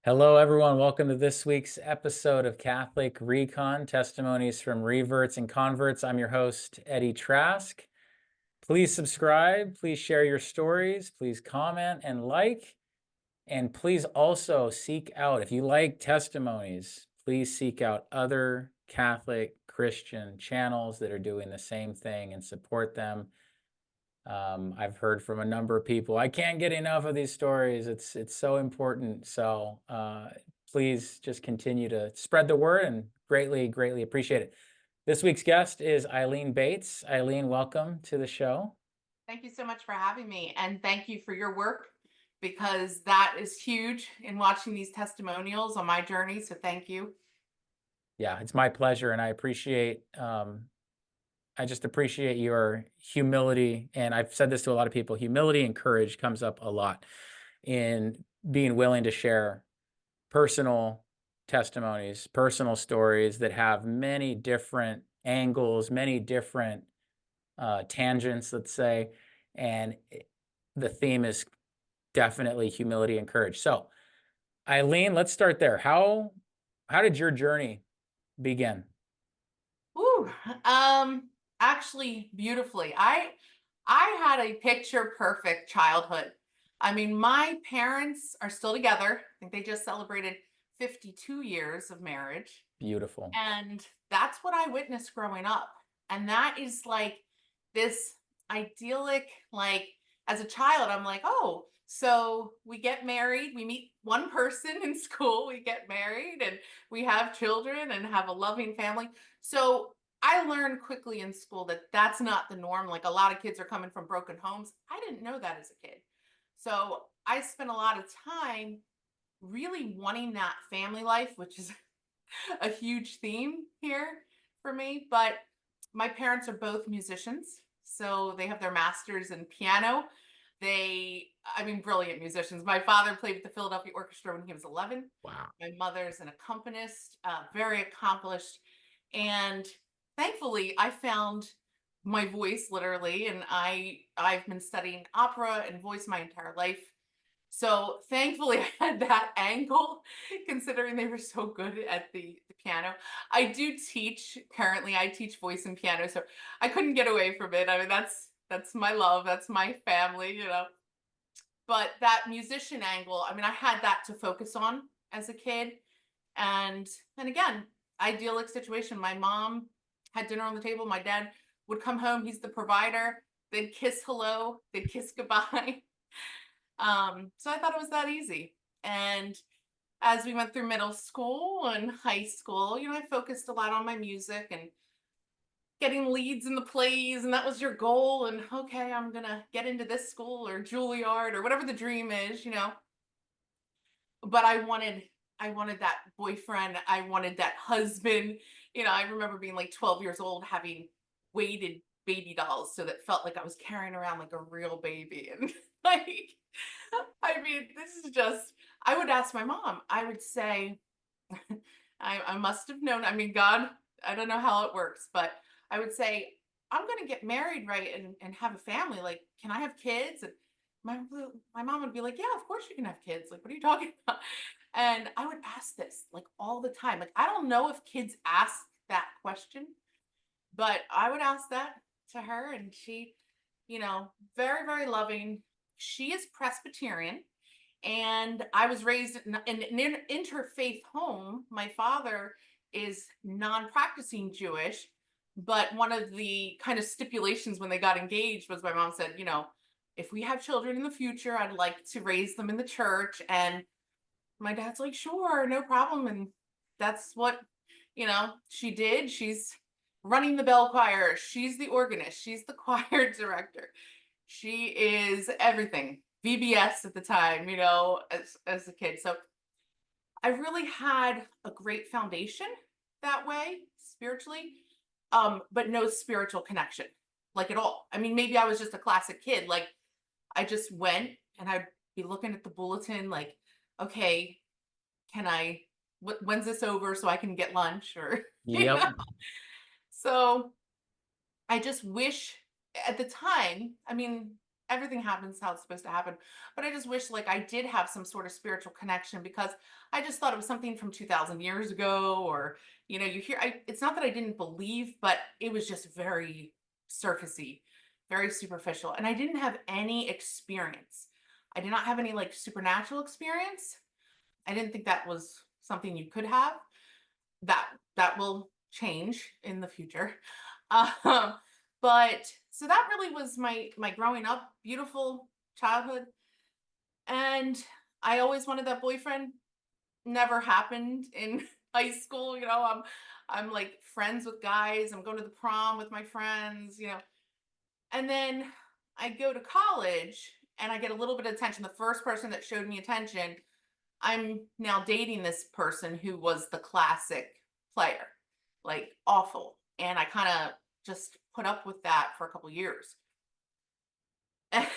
Hello, everyone. Welcome to this week's episode of Catholic ReCon, testimonies from reverts and converts. I'm your host, Eddie Trask. Please subscribe. Please share your stories. Please comment and like. And please also seek out, if you like testimonies, please seek out other Catholic Christian channels that are doing the same thing and support them. I've heard from a number of people, I can't get enough of these stories. It's so important. So please just continue to spread the word and greatly appreciate it. This week's guest is Eileen Bates. Eileen, welcome to the show. Thank you so much for having me. And thank you for your work because that is huge in watching these testimonials on my journey. So thank you. Yeah, it's my pleasure. And I just appreciate your humility. And I've said this to a lot of people, humility and courage comes up a lot in being willing to share personal testimonies, personal stories that have many different angles, many different tangents, let's say. And the theme is definitely humility and courage. So, Eileen, let's start there. How did your journey begin? Ooh, actually beautifully. I had a picture perfect childhood. I mean, my parents are still together. I think they just celebrated 52 years of marriage. Beautiful. And that's what I witnessed growing up. And that is like this idyllic, like as a child, I'm like, oh, so we get married, we meet one person in school, we get married, and we have children and have a loving family. So I learned quickly in school that that's not the norm. Like a lot of kids are coming from broken homes. I didn't know that as a kid. So I spent a lot of time really wanting that family life, which is a huge theme here for me. But my parents are both musicians. So they have their masters in piano. I mean, brilliant musicians. My father played with the Philadelphia Orchestra when he was 11. Wow. My mother's an accompanist, very accomplished. And thankfully, I found my voice literally, and I've been studying opera and voice my entire life. So thankfully, I had that angle, considering they were so good at the piano. I do teach currently. I teach voice and piano, so I couldn't get away from it. I mean, that's my love. That's my family, you know. But that musician angle, I mean, I had that to focus on as a kid, and again, idyllic situation. My mom had dinner on the table. My dad would come home. He's the provider. They'd kiss hello. They'd kiss goodbye. So I thought it was that easy. And as we went through middle school and high school, you know, I focused a lot on my music and getting leads in the plays, and that was your goal. And okay, I'm gonna get into this school or Juilliard or whatever the dream is, you know. But I wanted that boyfriend, I wanted that husband. You know, I remember being like 12 years old having weighted baby dolls so that felt like I was carrying around like a real baby. And like, I mean, this is just, I would ask my mom, I would say, I must have known. I mean, God, I don't know how it works, but I would say, I'm going to get married, right? And have a family. Like, can I have kids? And my mom would be like, yeah, of course you can have kids. Like, what are you talking about? And I would ask this like all the time. Like, I don't know if kids ask that question, but I would ask that to her. And she, you know, very, very loving. She is Presbyterian, and I was raised in an interfaith home. My father is non-practicing Jewish, but one of the kind of stipulations when they got engaged was my mom said, you know, if we have children in the future, I'd like to raise them in the church. And my dad's like, sure, no problem. And that's what, you know, she did. She's running the bell choir. She's the organist. She's the choir director. She is everything. VBS at the time, you know, as a kid. So I really had a great foundation that way spiritually, but no spiritual connection, like at all. I mean, maybe I was just a classic kid. Like I just went and I'd be looking at the bulletin, like, okay, can I, when's this over so I can get lunch or, you Yep. know? So I just wish at the time, I mean, everything happens how it's supposed to happen. But I just wish like I did have some sort of spiritual connection, because I just thought it was something from 2000 years ago, or, you hear, it's not that I didn't believe, but it was just very surfacey, very superficial. And I didn't have any experience. I did not have any like supernatural experience. I didn't think that was something you could have. That will change in the future. Um, but so that really was my growing up, beautiful childhood. And I always wanted that boyfriend. Never happened in high school. I'm like friends with guys. I'm going to the prom with my friends. And then I go to college and I get a little bit of attention. The first person that showed me attention, I'm now dating this person who was the classic player, like awful. And I kind of just put up with that for a couple years. And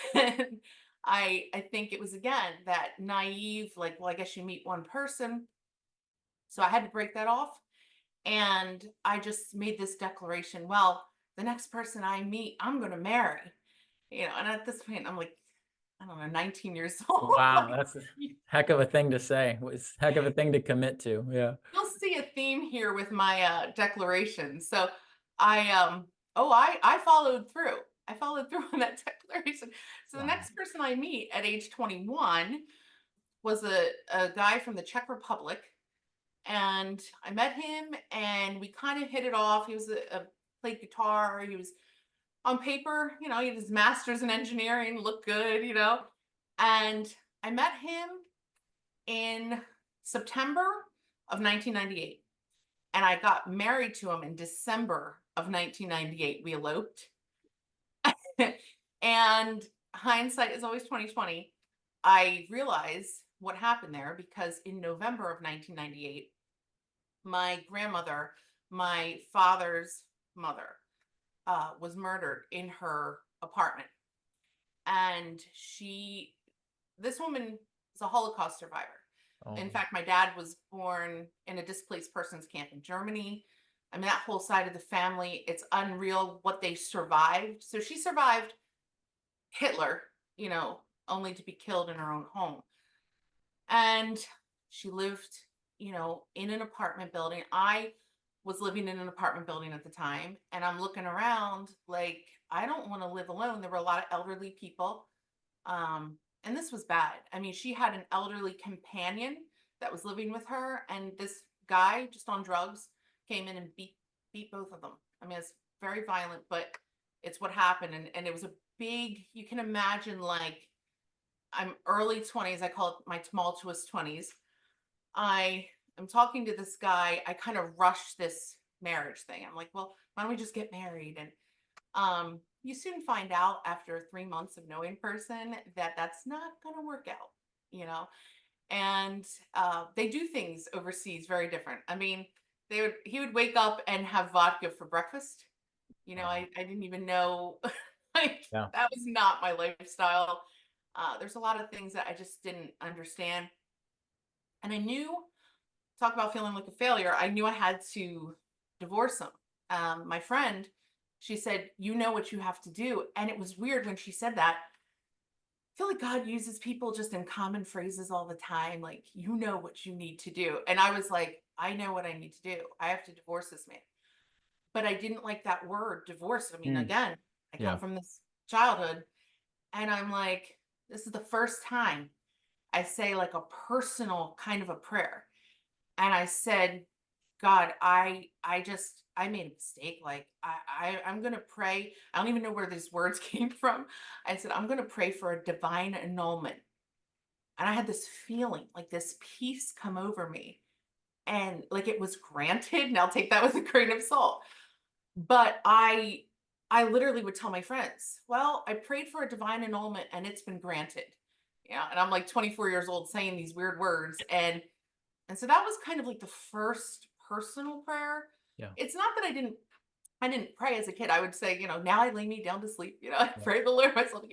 I think it was again that naive, like, well, I guess you meet one person. So I had to break that off. And I just made this declaration, well, the next person I meet, I'm going to marry. And at this point, I'm like, I don't know, 19 years old. Wow, Like, that's a heck of a thing to say. It's a heck of a thing to commit to. Yeah. you'll see a theme here with my declaration. So I followed through. I followed through on that declaration. So the Wow. next person I meet at age 21 was a guy from the Czech Republic. And I met him and we kind of hit it off. He was played guitar. He was on paper, he had his master's in engineering, looked good. And I met him in September of 1998. And I got married to him in December of 1998. We eloped. And hindsight is always 2020. I realize what happened there because in November of 1998, my grandmother, my father's mother, was murdered in her apartment. And this woman is a Holocaust survivor. Oh, In fact, my dad was born in a displaced persons camp in Germany. I mean, that whole side of the family, it's unreal what they survived. So she survived Hitler, only to be killed in her own home. And she lived, in an apartment building. I was living in an apartment building at the time, and I'm looking around like, I don't want to live alone. There were a lot of elderly people. And this was bad. I mean, she had an elderly companion that was living with her, and this guy just on drugs came in and beat both of them. I mean, it's very violent, but it's what happened. And it was a big, you can imagine, like, I'm early 20s. I call it my tumultuous 20s. I am talking to this guy. I kind of rushed this marriage thing. I'm like, well, why don't we just get married? And you soon find out after 3 months of knowing person that that's not going to work out. And they do things overseas very different. I mean, he would wake up and have vodka for breakfast. wow. I didn't even know, like, Yeah. that was not my lifestyle. There's a lot of things that I just didn't understand. And I knew, talk about feeling like a failure, I knew I had to divorce him. My friend, she said, you know what you have to do. And it was weird when she said that. I feel like God uses people just in common phrases all the time. Like, you know what you need to do. And I was like, I know what I need to do. I have to divorce this man. But I didn't like that word, divorce. I mean, Mm, again, I yeah. come from this childhood, and I'm like, this is the first time I say like a personal kind of a prayer. And I said, God, I made a mistake. Like, I'm gonna pray. I don't even know where these words came from. I said, I'm gonna pray for a divine annulment. And I had this feeling, like this peace come over me. And like it was granted. And I'll take that with a grain of salt. But I literally would tell my friends, well, I prayed for a divine annulment and it's been granted. Yeah. And I'm like 24 years old saying these weird words. And so that was kind of like the first personal prayer. Yeah. It's not that I didn't pray as a kid. I would say, now I lay me down to sleep, I Yeah. pray the Lord myself.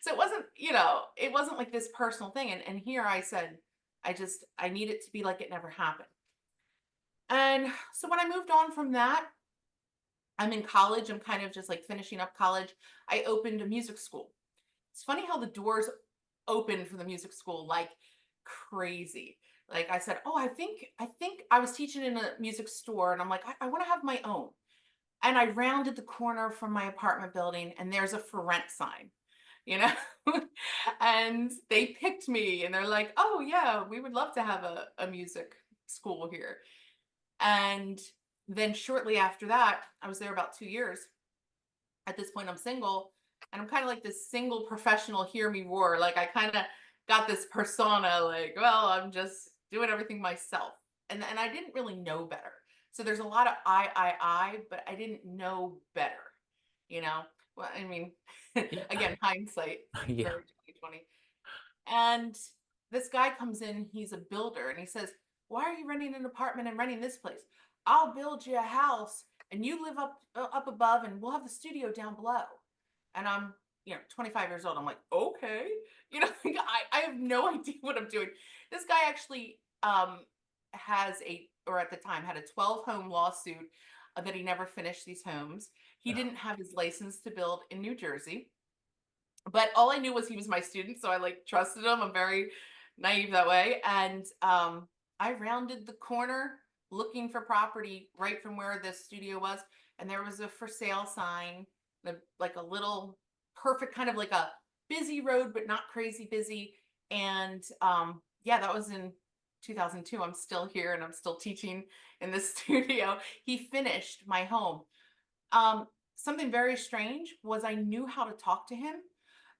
So it wasn't like this personal thing. And here I said, I need it to be like it never happened. And so when I moved on from that, I'm in college. I'm kind of just like finishing up college. I opened a music school. it's funny how the doors opened for the music school like crazy. Like I said, oh, I think I was teaching in a music store, and I'm like, I want to have my own. And I rounded the corner from my apartment building, and there's a for rent sign, you know? And they picked me, and they're like, oh yeah, we would love to have a music school here. And then shortly after that, I was there about 2 years. At this point, I'm single, and I'm kind of like this single professional hear me roar. Like I kind of got this persona, like, well, I'm just doing everything myself. And I didn't really know better. So there's a lot of but I didn't know better, you know? Well, I mean, Yeah. again, hindsight is Yeah. very 2020. And this guy comes in, he's a builder, and he says, why are you renting an apartment and renting this place? I'll build you a house and you live up above, and we'll have the studio down below. And I'm, 25 years old. I'm like, okay. I have no idea what I'm doing. This guy actually has or at the time had a 12 home lawsuit that he never finished these homes. He didn't have his license to build in New Jersey. But all I knew was he was my student, so I like trusted him. I'm very naive that way. And I rounded the corner looking for property right from where the studio was, and there was a for sale sign, like a little perfect kind of like a busy road, but not crazy busy. And yeah, that was in 2002. I'm still here and I'm still teaching in the studio. He finished my home. Something very strange was I knew how to talk to him,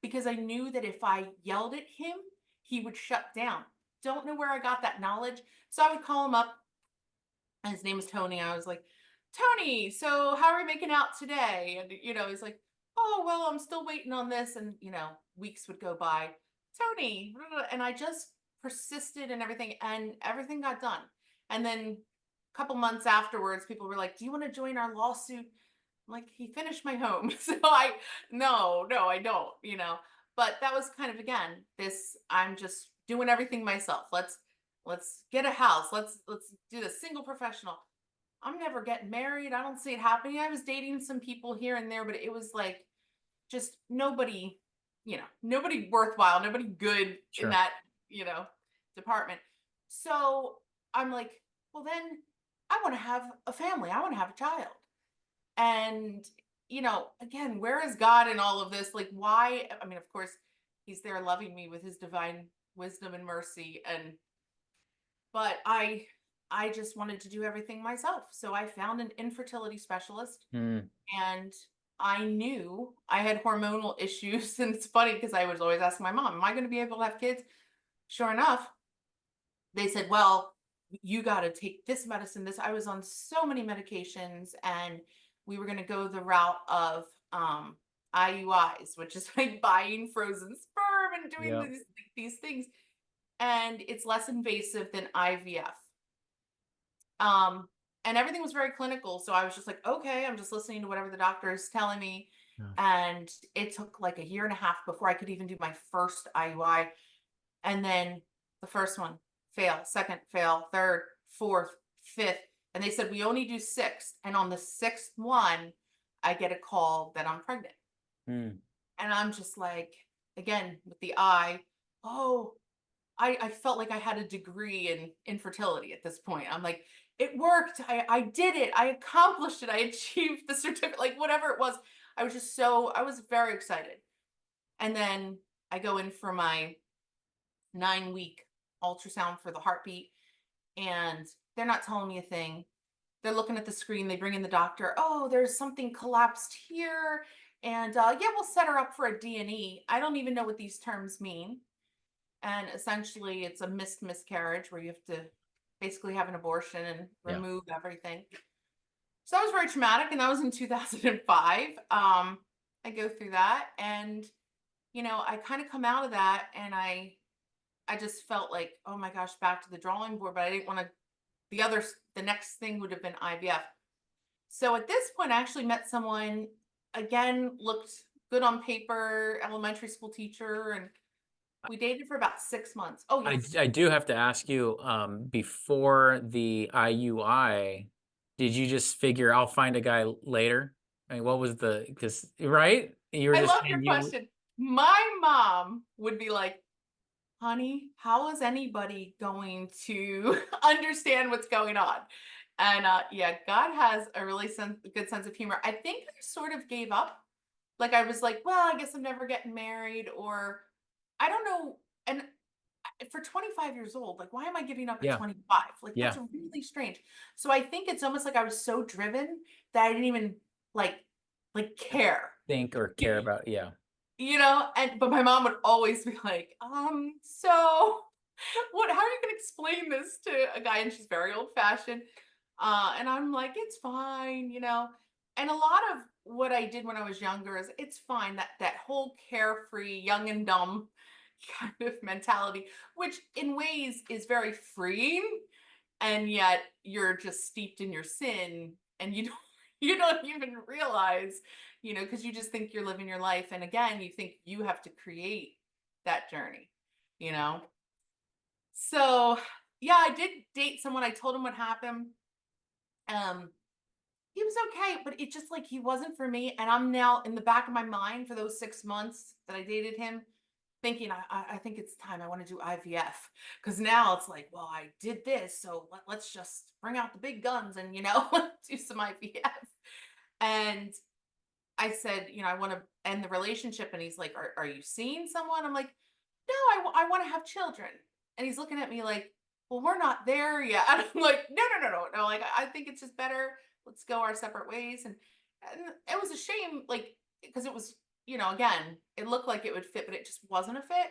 because I knew that if I yelled at him, he would shut down. Don't know where I got that knowledge. So I would call him up, and his name was Tony. I was like, Tony, so how are we making out today? And, he's like, oh, well, I'm still waiting on this. And, weeks would go by. Tony. And I just persisted and everything got done. And then a couple months afterwards, people were like, do you want to join our lawsuit? I'm like, he finished my home. So no, I don't. But that was kind of, again, I'm just doing everything myself. Let's get a house. Let's do this, single professional. I'm never getting married. I don't see it happening. I was dating some people here and there, but it was like just nobody, nobody worthwhile, nobody good in Sure. that, department. So I'm like, well, then I want to have a family. I want to have a child. And, again, where is God in all of this? Like, why? I mean, of course, he's there loving me with his divine wisdom and mercy. But I just wanted to do everything myself. So I found an infertility specialist, Mm. and I knew I had hormonal issues. And it's funny because I was always asking my mom, am I going to be able to have kids? Sure enough, they said, well, you got to take this medicine. I was on so many medications, and we were going to go the route of IUIs, which is like buying frozen sperm and doing Yeah. these things. And it's less invasive than IVF. And everything was very clinical. So I was just like, okay, I'm just listening to whatever the doctor is telling me. Yeah. And it took like a year and a half before I could even do my first IUI. And then the first one, fail, second, fail, third, fourth, fifth. And they said, we only do six. And on the sixth one, I get a call that I'm pregnant. Mm. And I'm just like, again, with the oh, I felt like I had a degree in infertility at this point. I'm like, it worked. I did it. I accomplished it. I achieved the certificate, like whatever it was. I was very excited. And then I go in for my 9-week ultrasound for the heartbeat, and they're not telling me a thing. They're looking at the screen. They bring in the doctor. Oh, there's something collapsed here. And yeah, we'll set her up for a D&E. I don't even know what these terms mean. And essentially, it's a miscarriage where you have to basically have an abortion and Yeah. remove everything. So that was very traumatic, and that was in 2005. I go through that, and I kind of come out of that, and I just felt like, oh my gosh, back to the drawing board. But I didn't want to. The next thing would have been IVF. So at this point, I actually met someone. Again, looked good on paper, elementary school teacher, and we dated for about 6 months. Oh, yes. I do have to ask you, before the IUI, did you just figure I'll find a guy later? I mean, what was because right? You were I just love your saying question. my mom would be like, honey, how is anybody going to understand what's going on? And yeah, God has a really good sense of humor. I think I sort of gave up. Like I was like, well, I guess I'm never getting married, or I don't know. And for 25 years old, like, why am I giving up at Yeah. 25? Like, Yeah. that's really strange. So I think it's almost like I was so driven that I didn't even like care. Think or care about. Yeah. But my mom would always be like, so how are you gonna explain this to a guy? And she's very old fashioned. And I'm like, it's fine. And a lot of what I did when I was younger is it's fine. That whole carefree, young and dumb kind of mentality, which in ways is very freeing, and yet you're just steeped in your sin, and you don't you don't even realize, because you just think you're living your life, and again, you think you have to create that journey, you know. So yeah, I did date someone. I told him what happened. Um, he was okay, but it just like he wasn't for me. And I'm now in the back of my mind for those 6 months that I dated him, thinking I think it's time I want to do IVF, because now it's like, well, I did this, so let's just bring out the big guns and do some IVF. And I said, I want to end the relationship, and he's like, are you seeing someone? I'm like, no, I want to have children. And he's looking at me like, well, we're not there yet. And I'm like, no. Like, I think it's just better. Let's go our separate ways. And it was a shame, like, because it was, again, it looked like it would fit, but it just wasn't a fit.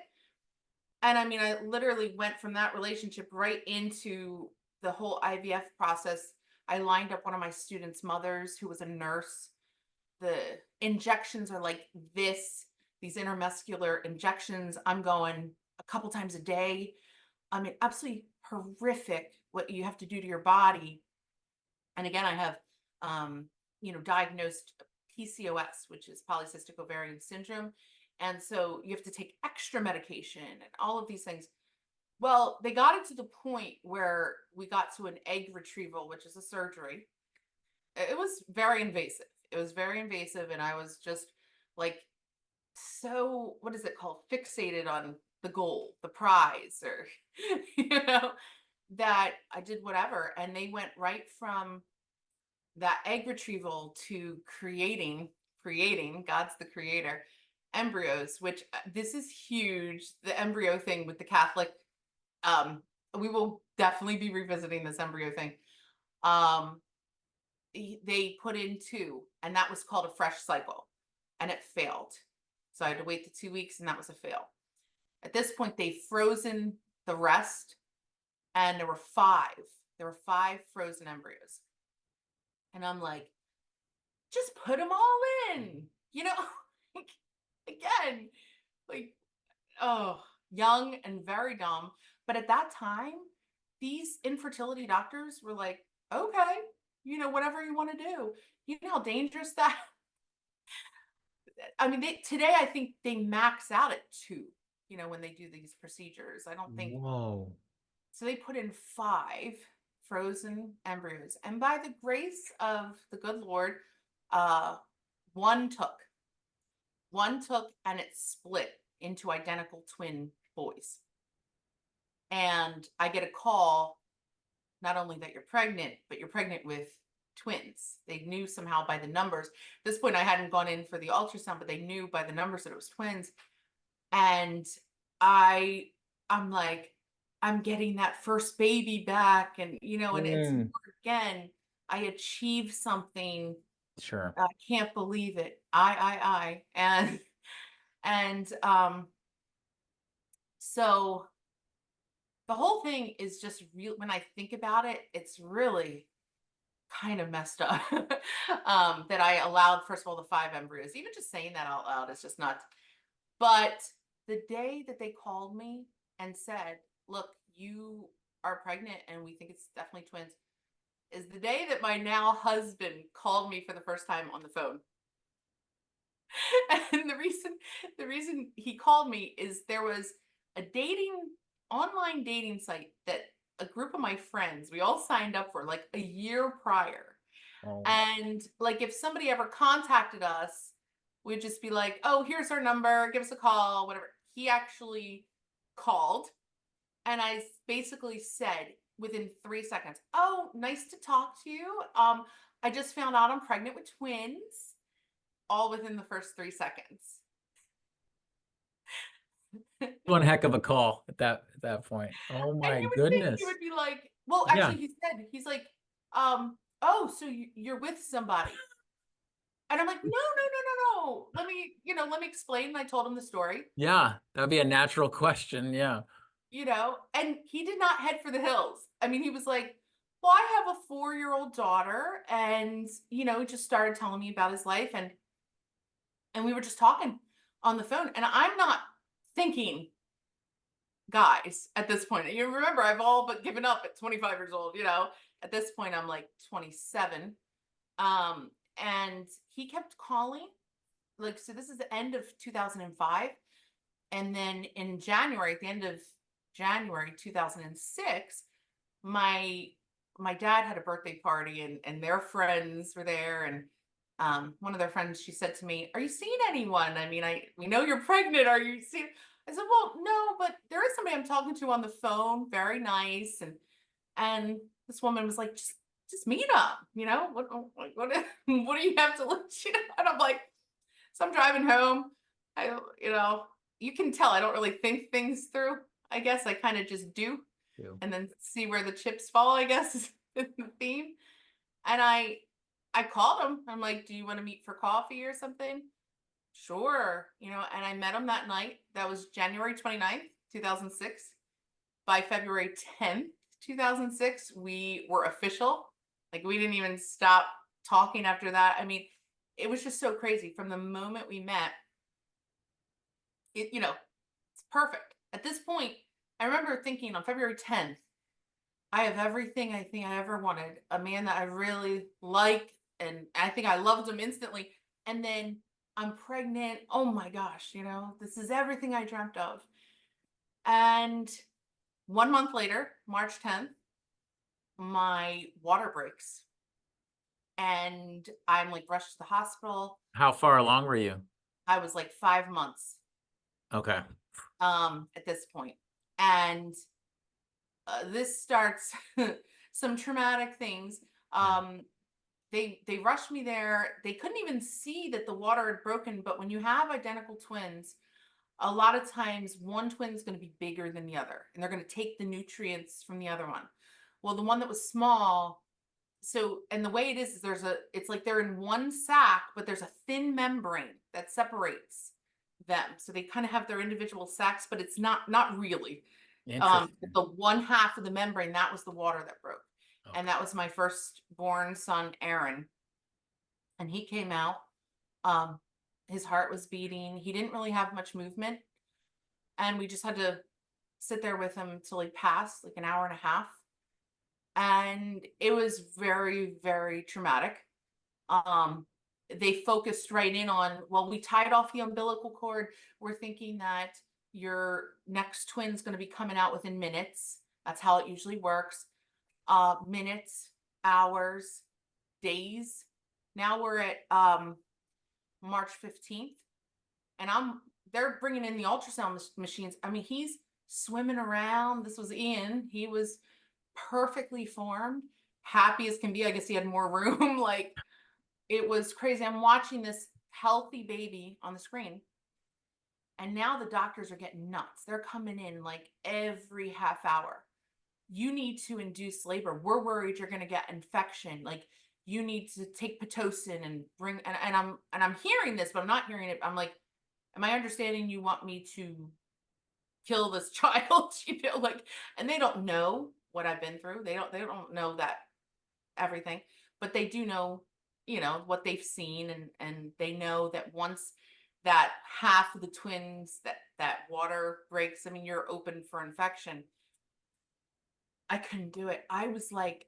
And I mean, I literally went from that relationship right into the whole IVF process. I lined up one of my students' mothers who was a nurse. The injections are like these intermuscular injections. I'm going a couple times a day. I mean, absolutely horrific what you have to do to your body. And again, I have, diagnosed PCOS, which is polycystic ovarian syndrome. And so you have to take extra medication and all of these things. Well, they got it to the point where we got to an egg retrieval, which is a surgery. It was very invasive. It was very invasive. And I was just like, so what is it called? Fixated on the goal, the prize, or, that I did whatever. And they went right from that egg retrieval to creating, God's the creator, embryos, which this is huge. The embryo thing with the Catholic, we will definitely be revisiting this embryo thing. They put in two, and that was called a fresh cycle, and it failed. So I had to wait the 2 weeks, and that was a fail. At this point, they've frozen the rest, and there were five. There were five frozen embryos. And I'm like, just put them all in, again, like, oh, young and very dumb. But at that time, these infertility doctors were like, okay, whatever you want to do. You know how dangerous that. I mean, today I think they max out at 2, when they do these procedures. I don't think. Whoa. So they put in 5 frozen embryos. And by the grace of the good Lord, one took. And it split into identical twin boys. And I get a call, not only that you're pregnant, but you're pregnant with twins. They knew somehow by the numbers. At this point, I hadn't gone in for the ultrasound, but they knew by the numbers that it was twins. And I'm like, I'm getting that first baby back. And, and it's again, I achieved something. Sure. I can't believe it. And so the whole thing is just real. When I think about it, it's really kind of messed up. That I allowed, first of all, the 5 embryos. Even just saying that out loud is just nuts. But the day that they called me and said, look, you are pregnant and we think it's definitely twins, is the day that my now husband called me for the first time on the phone. And the reason he called me is there was a online dating site that a group of my friends, we all signed up for like a year prior. Oh. And like, if somebody ever contacted us would just be like, oh, here's our number, give us a call, whatever. He actually called, and I basically said within 3 seconds, oh, nice to talk to you. I just found out I'm pregnant with twins, all within the first 3 seconds. One heck of a call at that point. Oh And my you would think he goodness. would be like, well, Yeah. actually, he's like, oh, so you're with somebody. And I'm like, no, no, no, no, no. Let me explain. And I told him the story, Yeah. That'd be a natural question. Yeah. and he did not head for the hills. I mean, he was like, well, I have a 4-year-old daughter, and, just started telling me about his life. And we were just talking on the phone. And I'm not thinking, guys, at this point. You remember, I've all but given up at 25 years old. At this point, I'm like 27. And he kept calling. Like, so this is the end of 2005. And then in January, at the end of January 2006, my dad had a birthday party, and their friends were there. And one of their friends, she said to me, are you seeing anyone? I mean, we know you're pregnant. Are you seeing? I said, well, no, but there is somebody I'm talking to on the phone. Very nice. And this woman was like, just meet him. What what do you have to let you know? And I'm like, so I'm driving home. You can tell I don't really think things through. I guess I kind of just do, and then see where the chips fall, I guess, is the theme. And I called him. I'm like, do you want to meet for coffee or something? Sure. And I met him that night. That was January 29th, 2006. By February 10th, 2006, we were official. Like, we didn't even stop talking after that. I mean, it was just so crazy. From the moment we met, it's perfect. At this point, I remember thinking on February 10th, I have everything I think I ever wanted. A man that I really like, and I think I loved him instantly. And then I'm pregnant. Oh my gosh, this is everything I dreamt of. And 1 month later, March 10th, my water breaks. And I'm like rushed to the hospital. How far along were you? I was like 5 months Okay. at this point. And this starts some traumatic things. They rushed me there. They couldn't even see that the water had broken. But when you have identical twins, a lot of times one twin is going to be bigger than the other, and they're going to take the nutrients from the other one. Well, the one that was small, and the way it is it's like they're in one sac, but there's a thin membrane that separates them. So they kind of have their individual sacs, but it's not really. The one half of the membrane, that was the water that broke. Okay. And that was my firstborn son, Aaron. And he came out. His heart was beating. He didn't really have much movement. And we just had to sit there with him until he passed, like an hour and a half. And it was very, very traumatic. They focused right in on, well, we tied off the umbilical cord. We're thinking that your next twin's going to be coming out within minutes. That's how it usually works. Minutes, hours, days. Now we're at March 15th, and they're bringing in the ultrasound machines. I mean, he's swimming around. This was Ian. He was perfectly formed, happy as can be. I guess he had more room. Like, it was crazy. I'm watching this healthy baby on the screen, and now the doctors are getting nuts. They're coming in like every half hour. You need to induce labor. We're worried you're going to get infection. Like, you need to take Pitocin and bring, and I'm hearing this, but I'm not hearing it. I'm like, am I understanding you want me to kill this child? And they don't know what I've been through. They don't know that everything, but they do know, what they've seen, and they know that once that half of the twins, that water breaks, I mean, you're open for infection. I couldn't do it. I'm like,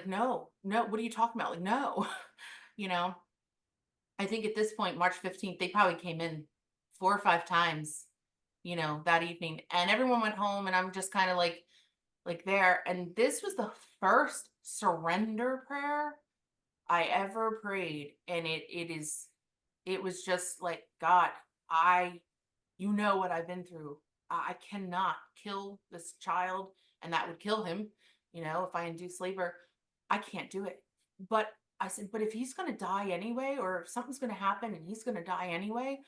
no, what are you talking about? Like, no, I think at this point, March 15th, they probably came in 4 or 5 times, that evening, and everyone went home, and I'm just kind of like there. And this was the first surrender prayer I ever prayed. And it is it was just like, God, you know what I've been through. I cannot kill this child, and that would kill him, if I induce labor. I can't do it. But I said, but if he's going to die anyway, or if something's going to happen and he's going to die anyway,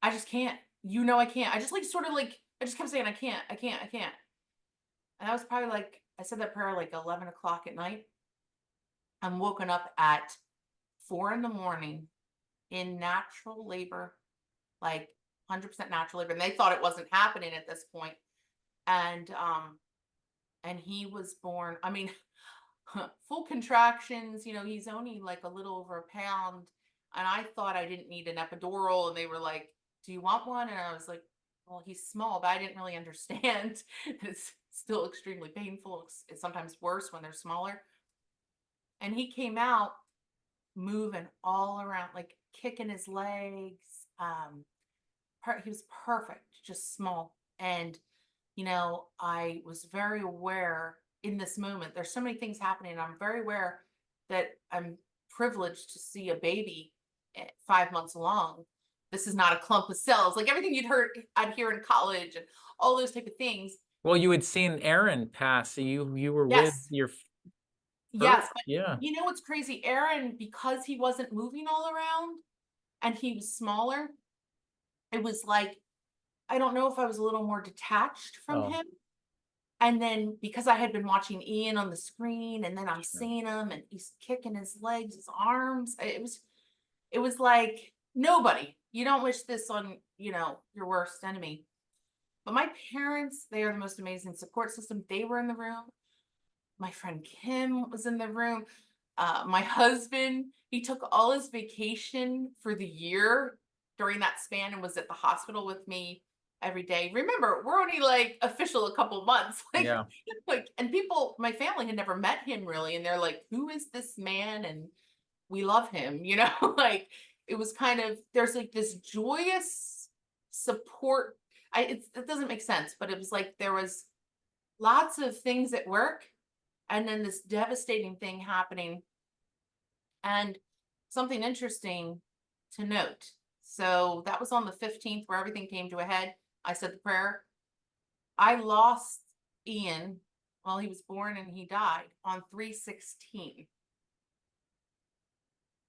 I just can't. I can't. I just like sort of like, I just kept saying, I can't, I can't, I can't. And that was probably like, I said that prayer like 11 o'clock at night. I'm woken up at 4 a.m. in natural labor, like 100% natural labor. And they thought it wasn't happening at this point. And he was born, I mean, full contractions, he's only like a little over a pound. And I thought I didn't need an epidural. And they were like, do you want one? And I was like, well, he's small, but I didn't really understand. It's still extremely painful. It's sometimes worse when they're smaller. And he came out moving all around, like kicking his legs. He was perfect, just small. And, I was very aware in this moment. There's so many things happening. And I'm very aware that I'm privileged to see a baby at 5 months along. This is not a clump of cells, like everything I'd hear in college and all those type of things. Well, you had seen Aaron pass. So you were with Yes. your Yes. first, But yeah. you know what's crazy? Aaron, because he wasn't moving all around and he was smaller, it was like, I don't know if I was a little more detached from Oh, him. And then because I had been watching Ian on the screen, and then I'm sure. seeing him and he's kicking his legs, his arms. It was like, nobody. You don't wish this on, your worst enemy. But my parents, they are the most amazing support system. They were in the room. My friend Kim was in the room. My husband, he took all his vacation for the year during that span and was at the hospital with me every day. Remember, we're only like official a couple months. Yeah. And people, my family had never met him really. And they're like, who is this man? And we love him, like it was kind of, there's like this joyous support. It doesn't make sense, but it was like there was lots of things at work and then this devastating thing happening. And something interesting to note. So that was on the 15th where everything came to a head. I said the prayer. I lost Ian while he was born and he died on 3/16.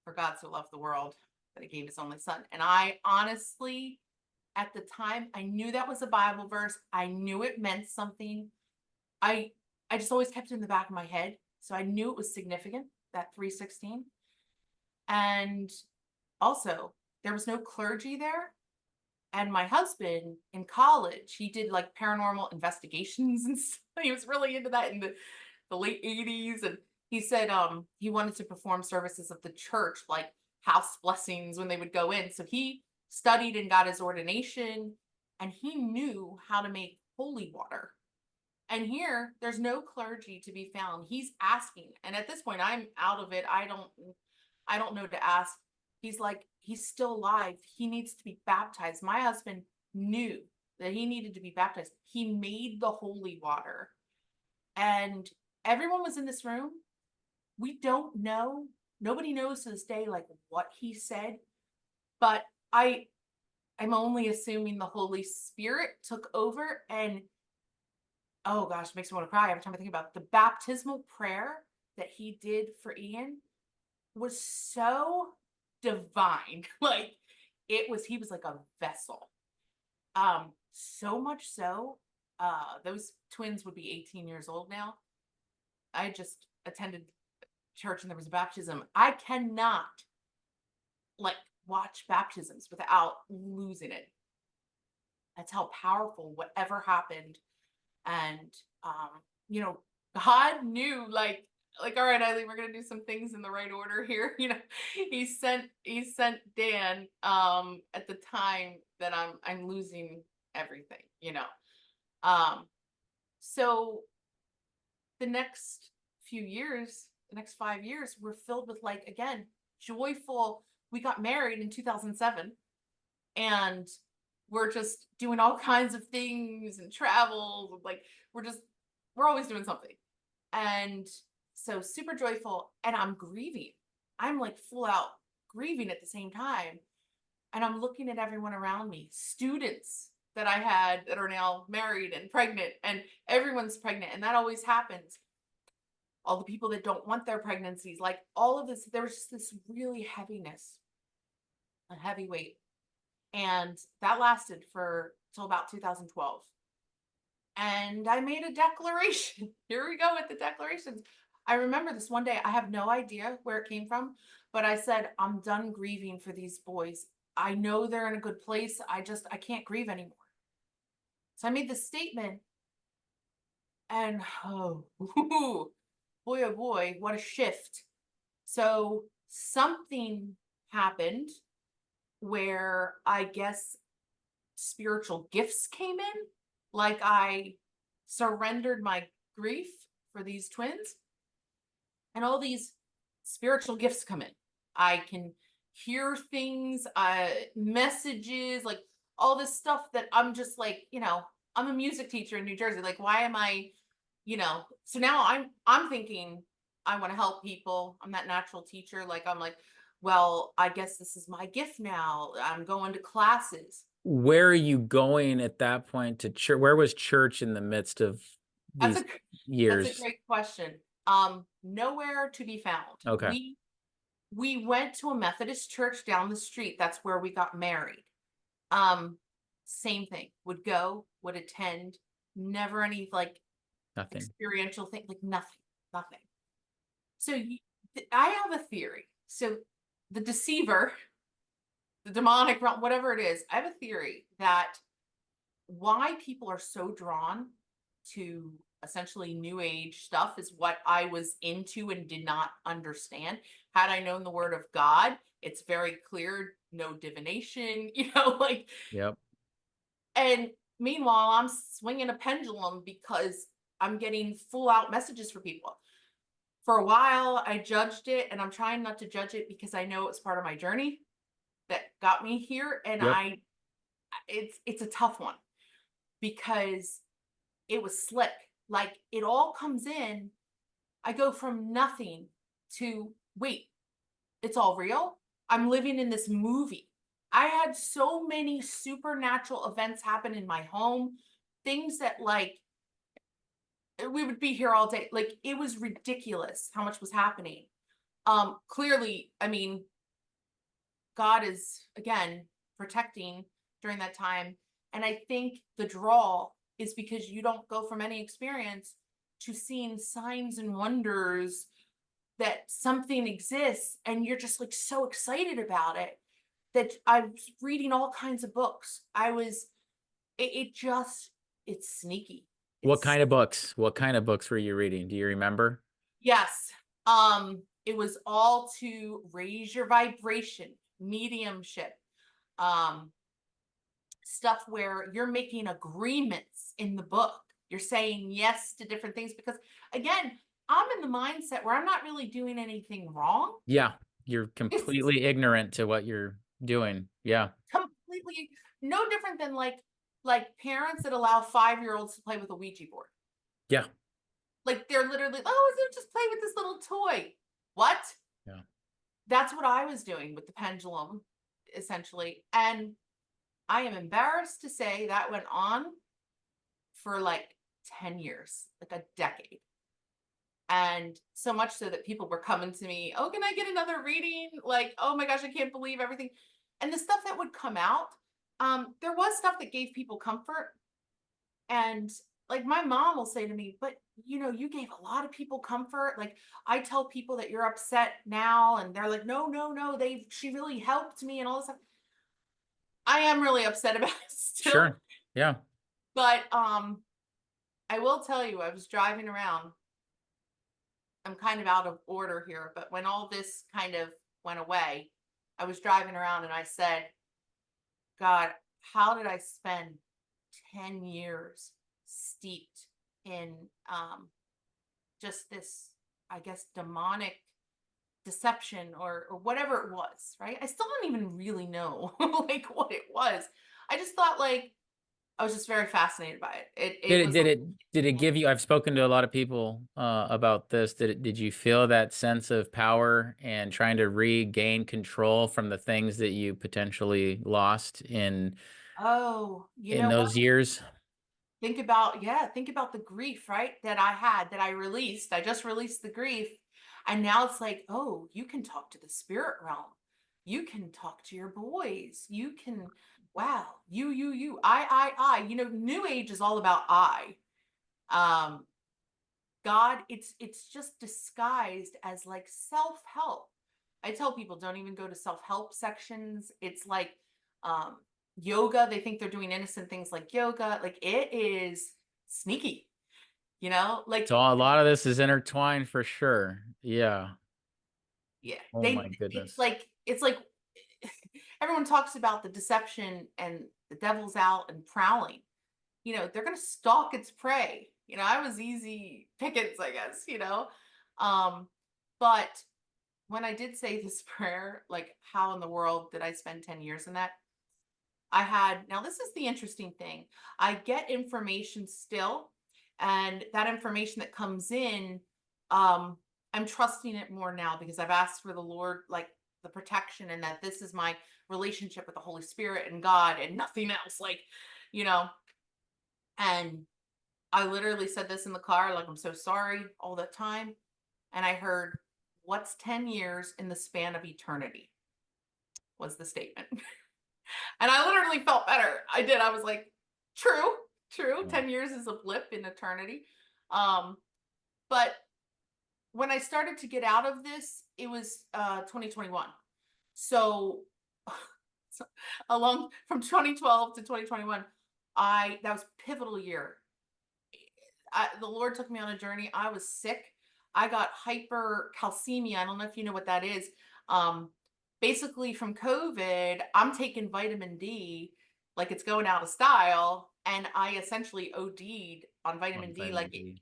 For God so loved the world that he gave his only son. And I honestly, at the time, I knew that was a Bible verse. I knew it meant something. I just always kept it in the back of my head. So I knew it was significant, that 3/16. And also, there was no clergy there. And my husband in college, he did like paranormal investigations and stuff. He was really into that in the late 80s. And he said he wanted to perform services of the church, like house blessings when they would go in. So he studied and got his ordination, and he knew how to make holy water. And here, there's no clergy to be found. He's asking. And at this point, I'm out of it. I don't know to ask. He's like, he's still alive. He needs to be baptized. My husband knew that he needed to be baptized. He made the holy water. And everyone was in this room. We don't know. Nobody knows to this day, like what he said. But I'm only assuming the Holy Spirit took over. And oh gosh, it makes me want to cry every time I think about it. The baptismal prayer that he did for Ian was so divine. Like he was like a vessel. So much so, those twins would be 18 years old now. I just attended church and there was a baptism. I cannot like watch baptisms without losing it. That's how powerful whatever happened. And God knew, like, all right, Eileen, we're gonna do some things in the right order here. He sent Dan at the time that I'm losing everything, So the next few years, the next 5 years, were filled with like, again, joyful. We got married in 2007, and we're just doing all kinds of things and travel. Like we're always doing something. And so super joyful. And I'm grieving. I'm like full out grieving at the same time. And I'm looking at everyone around me, students that I had that are now married and pregnant, and everyone's pregnant. And that always happens. All the people that don't want their pregnancies, like all of this, there was just this really heaviness, a heavy weight. And that lasted for till about 2012. And I made a declaration. Here we go with the declarations. I remember this one day, I have no idea where it came from, but I said, I'm done grieving for these boys. I know they're in a good place. I can't grieve anymore. So I made this statement, and oh, boy, oh boy, what a shift. So something happened where I guess spiritual gifts came in. Like I surrendered my grief for these twins, and all these spiritual gifts come in. I can hear things, messages, like all this stuff that I'm just like, I'm a music teacher in New Jersey. Like, why am I, so now I'm thinking I want to help people. I'm that natural teacher. Like, I'm like, well, I guess this is my gift now. I'm going to classes. Where are you going at that point to church? Where was church in the midst of That's these a that's a years? great question. Nowhere to be found. Okay. We went to a Methodist church down the street. That's where we got married. Um, Same thing. Would go, would attend, never any like Nothing. experiential thing, like nothing. So I have a theory. So the deceiver, the demonic realm, whatever it is, I have a theory that why people are so drawn to essentially new age stuff is what I was into and did not understand. Had I known the word of God, it's very clear, no divination, like, Yep. and meanwhile, I'm swinging a pendulum because I'm getting full out messages for people. For a while, I judged it, and I'm trying not to judge it because I know it's part of my journey that got me here. And Yep. it's a tough one because it was slick. Like it all comes in. I go from nothing to wait, it's all real. I'm living in this movie. I had so many supernatural events happen in my home, things that like we would be here all day. Like it was ridiculous how much was happening. Clearly, I mean, God is again protecting during that time. And I think the draw is because you don't go from any experience to seeing signs and wonders that something exists, and you're just like so excited about it that I was reading all kinds of books. It's sneaky. What kind of books? What kind of books were you reading? Do you remember? Yes. It was all to raise your vibration, mediumship, stuff where you're making agreements in the book. You're saying yes to different things because again, I'm in the mindset where I'm not really doing anything wrong. Yeah. You're completely ignorant to what you're doing. Yeah. Completely no different than like parents that allow 5-year-olds to play with a Ouija board. Yeah. Like they're literally, oh, just play with this little toy. What? Yeah. That's what I was doing with the pendulum, essentially. And I am embarrassed to say that went on for like 10 years, like a decade. And so much so that people were coming to me, oh, can I get another reading? Like, oh my gosh, I can't believe everything. And the stuff that would come out, there was stuff that gave people comfort. And like my mom will say to me, but you gave a lot of people comfort. Like I tell people that you're upset now, and they're like, no, she really helped me and all this stuff. I am really upset about it still. Sure. Yeah. But I will tell you, I was driving around. I'm kind of out of order here, but when all this kind of went away, I was driving around and I said, God, how did I spend 10 years steeped in just this, I guess, demonic deception or whatever it was, right? I still don't even really know like what it was. I just thought like, I was just very fascinated by it. It Did it was did like, it did it give you, I've spoken to a lot of people about this. Did you feel that sense of power and trying to regain control from the things that you potentially lost oh, you in know what? those years? Think about the grief, right? That I had, that I released. I just released the grief. And now it's like, oh, you can talk to the spirit realm. You can talk to your boys. You can, wow, you, I. New age is all about I. Um, God, it's just disguised as like self-help. I tell people don't even go to self-help sections. It's like um yoga. They think they're doing innocent things like yoga. Like it is sneaky, like So a lot of this is intertwined for sure. Yeah. yeah, Oh my they goodness. it's like everyone talks about the deception and the devil's out and prowling. They're going to stalk its prey. I was easy pickings, I guess, but when I did say this prayer, like, how in the world did I spend 10 years in that? Now this is the interesting thing. I get information still, and that information that comes in, um, I'm trusting it more now because I've asked for the Lord, like the protection, and that this is my relationship with the Holy Spirit and God and nothing else. You know, and I literally said this in the car, like, I'm so sorry all the time. And I heard, what's 10 years in the span of eternity? Was the statement. And I literally felt better. I did. I was like, true, true. Yeah. 10 years is a blip in eternity. Um, but when I started to get out of this, it was 2021. So, so along from 2012 to 2021, that was pivotal year. The Lord took me on a journey. I was sick. I got hypercalcemia. I don't know if you know what that is. Um, Basically, from COVID, I'm taking vitamin D like it's going out of style, and I essentially OD'd on vitamin On D. vitamin D.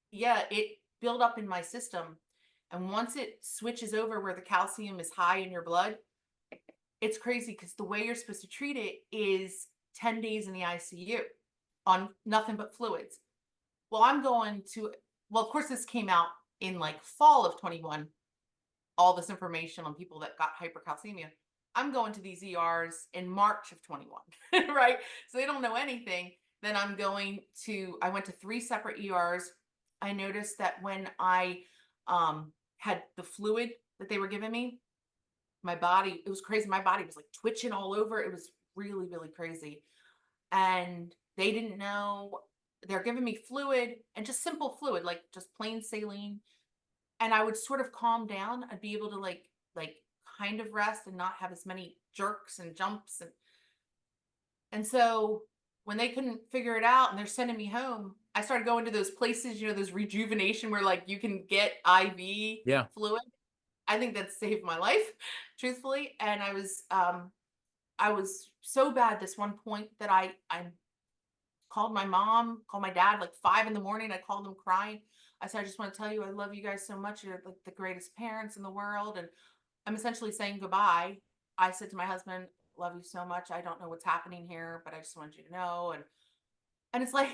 Yeah, it built up in my system, and once it switches over where the calcium is high in your blood, it's crazy because the way you're supposed to treat it is 10 days in the ICU on nothing but fluids. Well, of course, this came out in like fall of 21, all this information on people that got hypercalcemia. I'm going to these ERs in March of 21, right? So they don't know anything. Then I went to 3 separate ERs. I noticed that when I had the fluid that they were giving me, my body, it was crazy. My body was like twitching all over. It was really, really crazy. And they didn't know. They're giving me fluid, and just simple fluid, like just plain saline. And I would sort of calm down. I'd be able to like kind of rest and not have as many jerks and jumps. And so when they couldn't figure it out and they're sending me home, I started going to those places, those rejuvenation where like you can get IV Yeah. fluid. I think that saved my life, truthfully. And I was so bad this one point that I called my mom, called my dad like 5 in the morning. I called them crying. I said, I just want to tell you, I love you guys so much. You're like the greatest parents in the world. And I'm essentially saying goodbye. I said to my husband, love you so much. I don't know what's happening here, but I just wanted you to know. And it's like,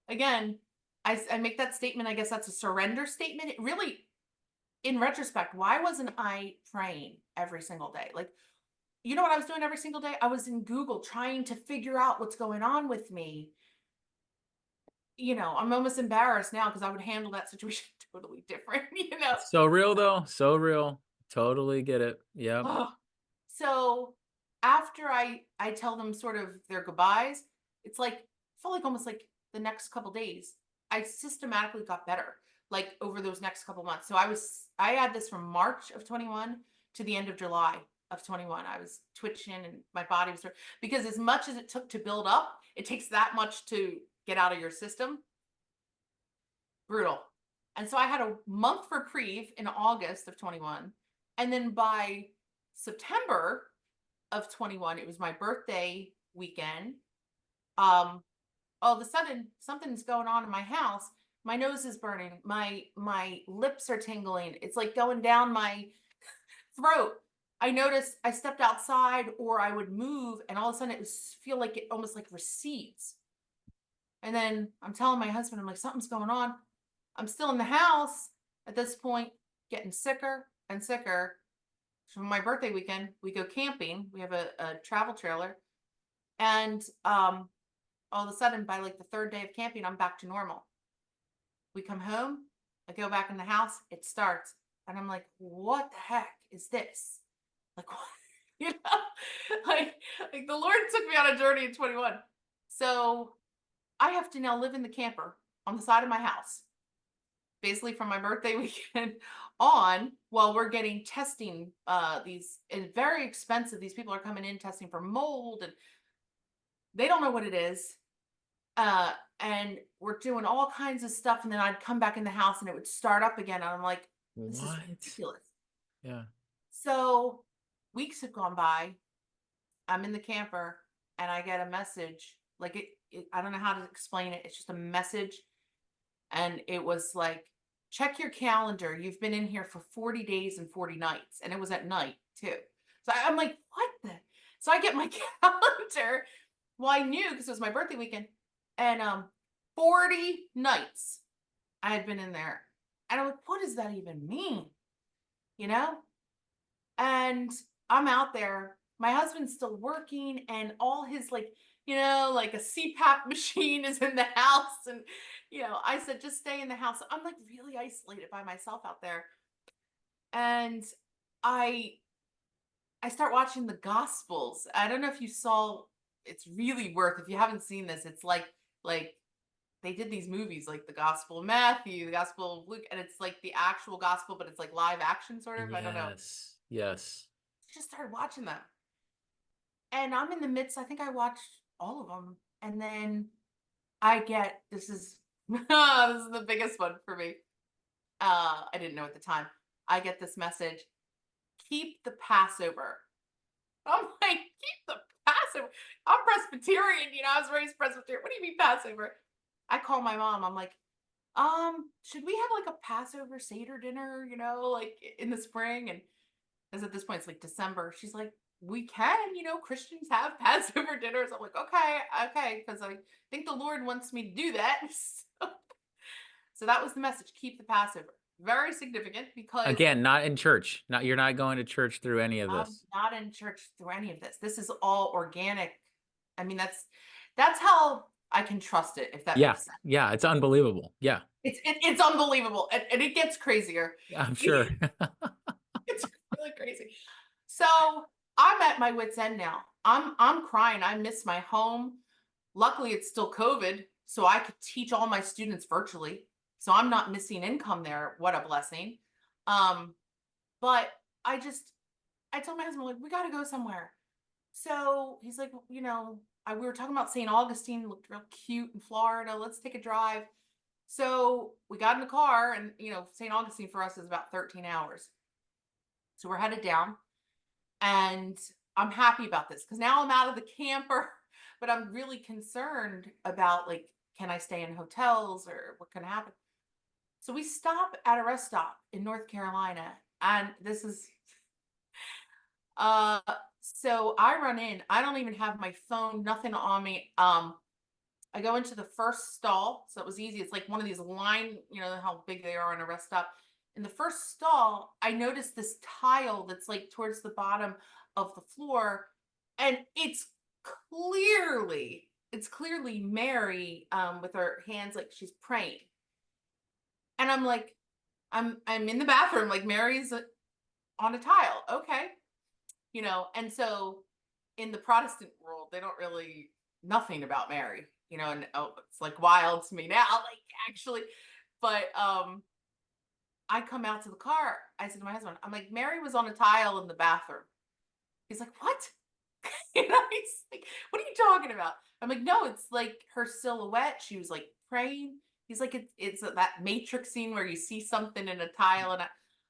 again, I make that statement. I guess that's a surrender statement. It really, in retrospect, why wasn't I praying every single day? Like, you know what I was doing every single day? I was in Google trying to figure out what's going on with me. I'm almost embarrassed now because I would handle that situation totally different, So real though. So real. Totally get it. Yep. Ugh. So after I tell them sort of their goodbyes, it's like felt like almost like the next couple days, I systematically got better, like over those next couple months. So I had this from March of 21 to the end of July of 21. I was twitching and my body was because as much as it took to build up, it takes that much to get out of your system. Brutal. And so I had a month reprieve in August of 21. And then by September of 21, it was my birthday weekend. All of a sudden, something's going on in my house. My nose is burning. My lips are tingling. It's like going down my throat. I noticed I stepped outside or I would move and all of a sudden it was feel like it almost like recedes. And then I'm telling my husband, I'm like, something's going on. I'm still in the house at this point, getting sicker and sicker. For my birthday weekend, we go camping. We have a travel trailer. And all of a sudden, by like the third day of camping, I'm back to normal. We come home, I go back in the house, it starts. And I'm like, what the heck is this? Like, what? You know, like the Lord took me on a journey in 21. So I have to now live in the camper on the side of my house, basically from my birthday weekend on, while we're getting testing. These is very expensive. These people are coming in testing for mold, and they don't know what it is. And we're doing all kinds of stuff, and then I'd come back in the house, and it would start up again. And I'm like, this is What? ridiculous. Yeah. So weeks have gone by. I'm in the camper, and I get a message. Like I don't know how to explain it. It's just a message. And it was like, check your calendar. You've been in here for 40 days and 40 nights. And it was at night too. So I'm like, what the? So I get my calendar. Well, I knew because it was my birthday weekend. And 40 nights I had been in there. And I'm like, what does that even mean? You know? And I'm out there. My husband's still working, and all his like, like a CPAP machine is in the house. And, I said, just stay in the house. I'm like really isolated by myself out there. And I I start watching the Gospels. I don't know if you saw, it's really worth, if you haven't seen this, it's like they did these movies like the Gospel of Matthew, the Gospel of Luke, and it's like the actual gospel, but it's like live action sort of. I don't know. Yes. Yes. Just started watching them. And I'm in the midst, I think I watched all of them. And then I get, this is this is the biggest one for me. I didn't know at the time. I get this message, keep the Passover. I'm like, keep the Passover. I'm Presbyterian, I was raised Presbyterian. What do you mean Passover? I call my mom. I'm like, should we have like a Passover Seder dinner, like in the spring? And as at this point, it's like December. She's like, we can, Christians have Passover dinners. I'm like, okay, because I think the Lord wants me to do that. So that was the message, keep the Passover. Very significant because Again, not in church. You're not going to church through any of I'm this. not in church through any of this. This is all organic. I mean, that's how I can trust it, if that Yeah. makes sense. Yeah. It's unbelievable. Yeah. It's unbelievable, and it gets crazier. I'm sure. It's really crazy. So I'm at my wit's end now. I'm crying. I miss my home. Luckily, it's still COVID, so I could teach all my students virtually. So I'm not missing income there. What a blessing. But I told my husband, like, we got to go somewhere. So he's like, we were talking about St. Augustine, looked real cute in Florida. Let's take a drive. So we got in the car, and St. Augustine for us is about 13 hours. So we're headed down, and I'm happy about this because now I'm out of the camper, but I'm really concerned about, like, can I stay in hotels or what can happen? So we stop at a rest stop in North Carolina, and this is uh so I run in. I don't even have my phone, nothing on me. I go into the first stall, so it was easy. It's like one of these line, how big they are on a rest stop. In the first stall, I noticed this tile that's like towards the bottom of the floor, and it's clearly Mary, with her hands like she's praying. And I'm like, I'm in the bathroom, like Mary's on a tile. Okay. And so in the Protestant world, they don't really, nothing about Mary, and it's like wild to me now, like actually. But I come out to the car. I said to my husband, I'm like, Mary was on a tile in the bathroom. He's like, what? He's like, what are you talking about? I'm like, no, it's like her silhouette. She was like praying. He's like, it's that Matrix scene where you see something in a tile. And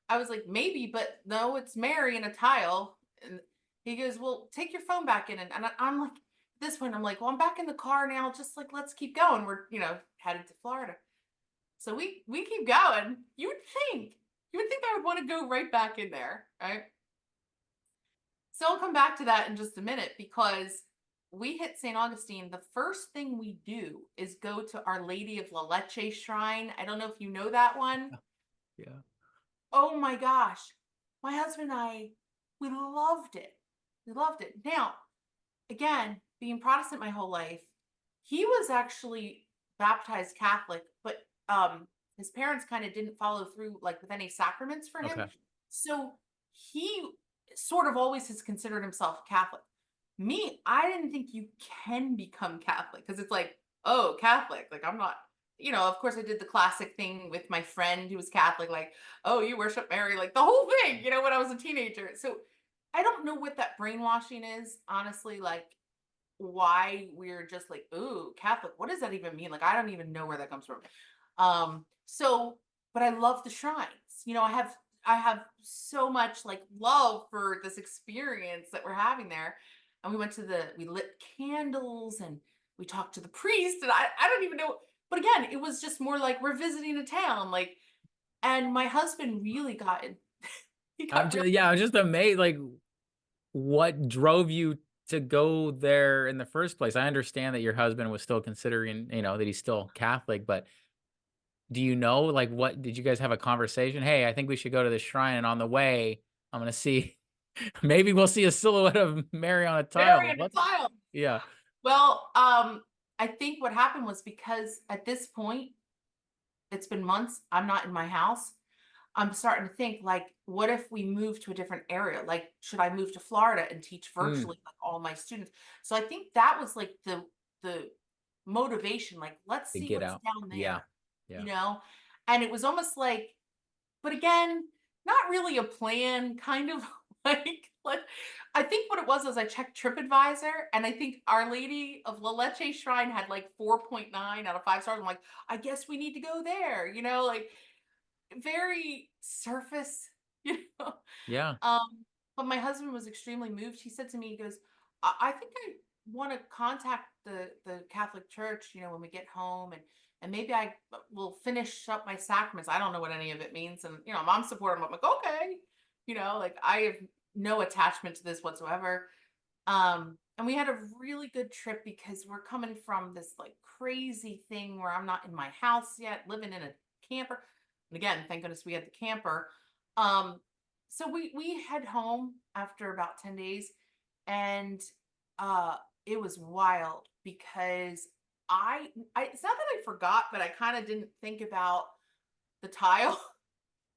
I was like, maybe, but no, it's Mary in a tile. And he goes, well, take your phone back in. And I'm like, at this point, I'm like, well, I'm back in the car now. Just like, let's keep going. We're, headed to Florida. So we keep going. You would think I would want to go right back in there, right? So I'll come back to that in just a minute, because we hit St. Augustine. The first thing we do is go to Our Lady of La Leche Shrine. I don't know if you know that one. Yeah. Oh my gosh. My husband and I, we loved it. We loved it. Now, again, being Protestant my whole life, he was actually baptized Catholic, but his parents kind of didn't follow through like with any sacraments for him. Okay. So he sort of always has considered himself Catholic. Me, I didn't think you can become Catholic, because it's like, oh, Catholic. Like, I'm not, of course I did the classic thing with my friend who was Catholic, like, oh, you worship Mary, like the whole thing, when I was a teenager. So I don't know what that brainwashing is, honestly, like why we're just like, ooh, Catholic, what does that even mean? Like, I don't even know where that comes from. So, but I love the shrines. I have so much like love for this experience that we're having there. And we lit candles and we talked to the priest, and I don't even know. But again, it was just more like we're visiting a town. Like, and my husband really got it. He got really, Yeah, I was just amazed, like, what drove you to go there in the first place? I understand that your husband was still considering, that he's still Catholic, but do you know, like, what did you guys have a conversation? Hey, I think we should go to the shrine, and on the way, I'm gonna see, maybe we'll see a silhouette of Mary on a very tile. in a What? tile. Yeah. Well, I think what happened was, because at this point, it's been months, I'm not in my house. I'm starting to think, like, what if we move to a different area? Like, should I move to Florida and teach Mm, virtually like all my students? So I think that was like the motivation, like, let's to see get what's out. down Yeah. there, you Yeah. know? And it was almost like, but again, not really a plan, kind of like I think what it was I checked TripAdvisor, and I think Our Lady of La Leche Shrine had like 4.9 out of 5 stars. I'm like, I guess we need to go there, like very surface, you know. Yeah. Um, but my husband was extremely moved. He said to me, he goes, I think I want to contact the Catholic Church, when we get home, and maybe I will finish up my sacraments. I don't know what any of it means. And mom supported him. I'm like, okay, like I have no attachment to this whatsoever. And we had a really good trip, because we're coming from this like crazy thing where I'm not in my house yet, living in a camper. And again, thank goodness we had the camper. Um, so we head home after about 10 days, and uh it was wild, because I it's not that I forgot, but I kind of didn't think about the tile.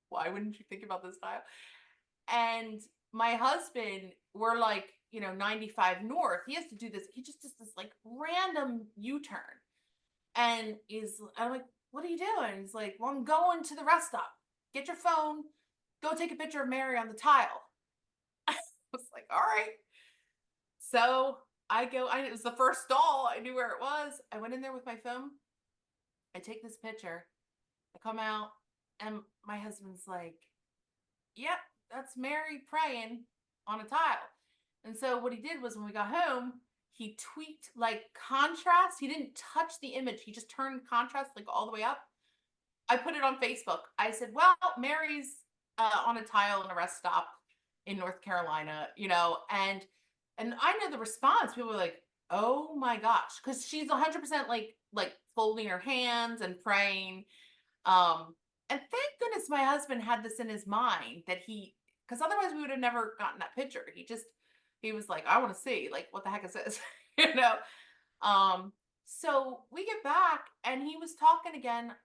Why wouldn't you think about this tile? And my husband, we're like, 95 north. He has to do this. He just does this like random U-turn. And I'm like, what are you doing? He's like, well, I'm going to the rest stop. Get your phone, go take a picture of Mary on the tile. I was like, all right. So it was the first stall. I knew where it was. I went in there with my phone. I take this picture. I come out, and my husband's like, yep, that's Mary praying on a tile. And so what he did was, when we got home, he tweaked like contrast. He didn't touch the image. He just turned contrast like all the way up. I put it on Facebook. I said, well, Mary's on a tile in a rest stop in North Carolina, and I know the response. People were like, oh my gosh, because she's 100% like folding her hands and praying. And thank goodness my husband had this in his mind, that because otherwise we would have never gotten that picture. He was like, I want to see, like, what the heck is this, you know? So we get back, and he was talking again.